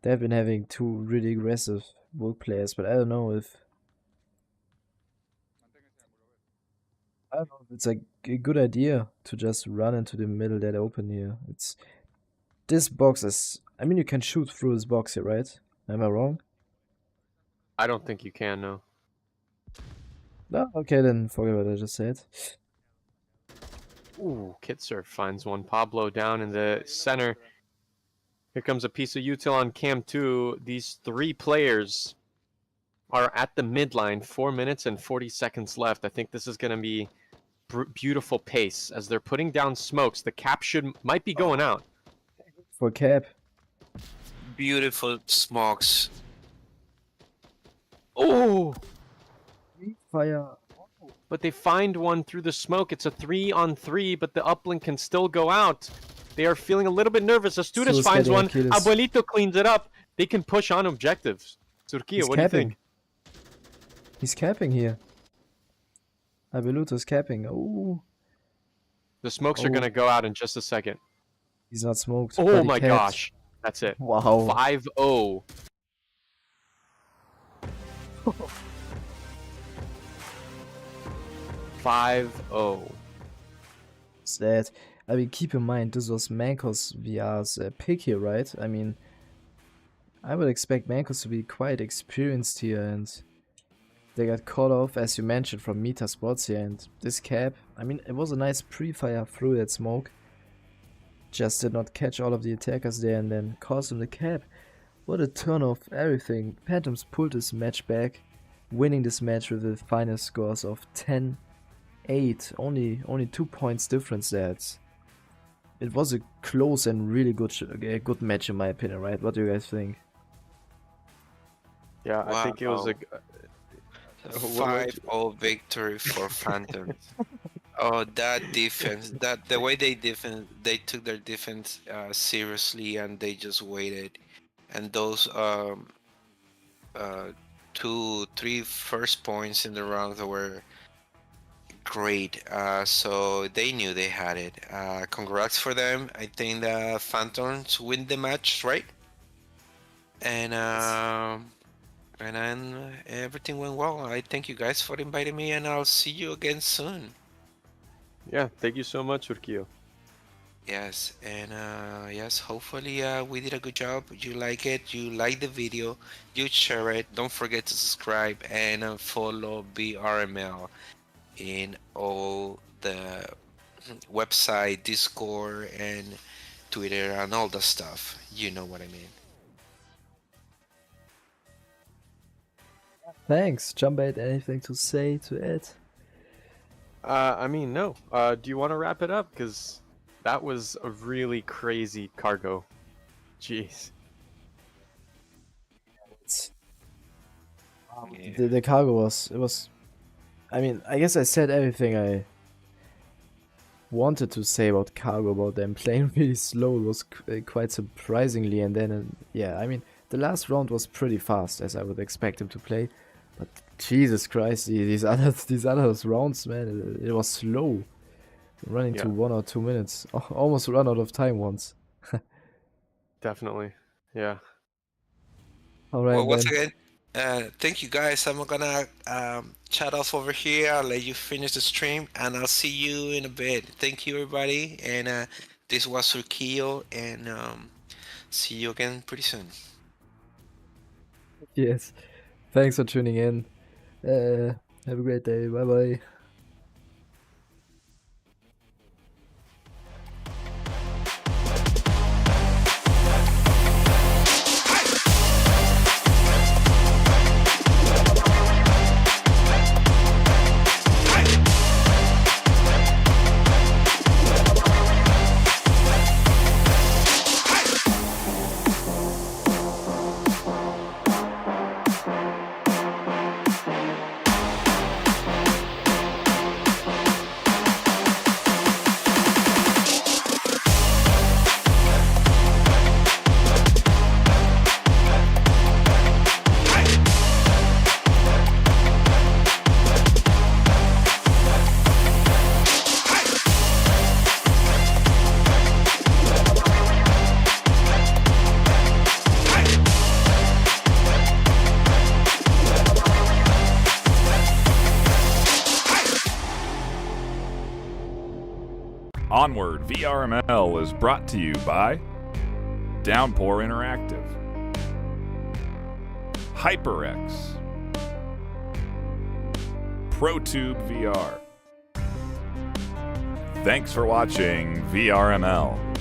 They've been having 2 really aggressive work players, but I don't know if... I don't know if it's a good idea to just run into the middle that open here. This box is. I mean, you can shoot through this box here, right? Am I wrong? I don't think you can, no. No. Okay, then forget what I just said. Ooh, Kitzer finds one. Pablo down in the center. Here comes a piece of util on cam 2. These 3 players are at the midline. 4 minutes and 40 seconds left. I think this is going to be beautiful pace as they're putting down smokes. The cap might be going out. For cap. Beautiful smokes. Oh! Fire. But they find one through the smoke. It's a 3-on-3, but the uplink can still go out. They are feeling a little bit nervous. Astudis Sus finds getting one. Achilles. Abuelito cleans it up. They can push on objectives. Surquillo, what do you think? He's capping here. Abeluto's capping. Oh, The smokes are going to go out in just a second. he's not smoked. Oh but he my capped. gosh. That's it. Wow. 5-0. Is that? I mean, keep in mind, this was MANCOSVR's pick here, right? I mean, I would expect Mancos to be quite experienced here, and they got caught off, as you mentioned, from Meta spots here, and this cap, I mean, it was a nice pre-fire through that smoke. Just did not catch all of the attackers there and then cost them the cap. What a turn of everything. Phantoms pulled this match back, winning this match with the final scores of 10-8. Only 2 points difference there. It was a close and really good match in my opinion, right? What do you guys think? Yeah, I think it was a... A 5-0 victory for Phantoms. Oh, that defense! The way they took their defense seriously, and they just waited. And those 2-3 first points in the round were great. So they knew they had it. Congrats for them. I think the Phantoms win the match, right? And then everything went well. I thank you guys for inviting me, and I'll see you again soon. Yeah, thank you so much, Urquillo. Yes, and yes, hopefully we did a good job. You like it, you like the video, you share it. Don't forget to subscribe and follow VRML in all the website, Discord, and Twitter, and all the stuff. You know what I mean. Thanks. Jumbait, anything to say, to add? I mean, no. Do you want to wrap it up? Because that was a really crazy cargo. Jeez. Yeah. The cargo was... I mean, I guess I said everything I wanted to say about cargo, about them playing really slow. It was quite surprisingly, and then, yeah, I mean, the last round was pretty fast, as I would expect him to play. But Jesus Christ, these other rounds, man, it was slow. Running to 1 or 2 minutes. Almost run out of time once. Definitely. Yeah. Alright, Well, once again, thank you guys. I'm gonna chat off over here. I'll let you finish the stream, and I'll see you in a bit. Thank you, everybody. And this was Surquillo, and see you again pretty soon. Yes. Thanks for tuning in. Have a great day. Bye bye. Onward VRML is brought to you by Downpour Interactive, HyperX, ProTube VR. Thanks for watching VRML.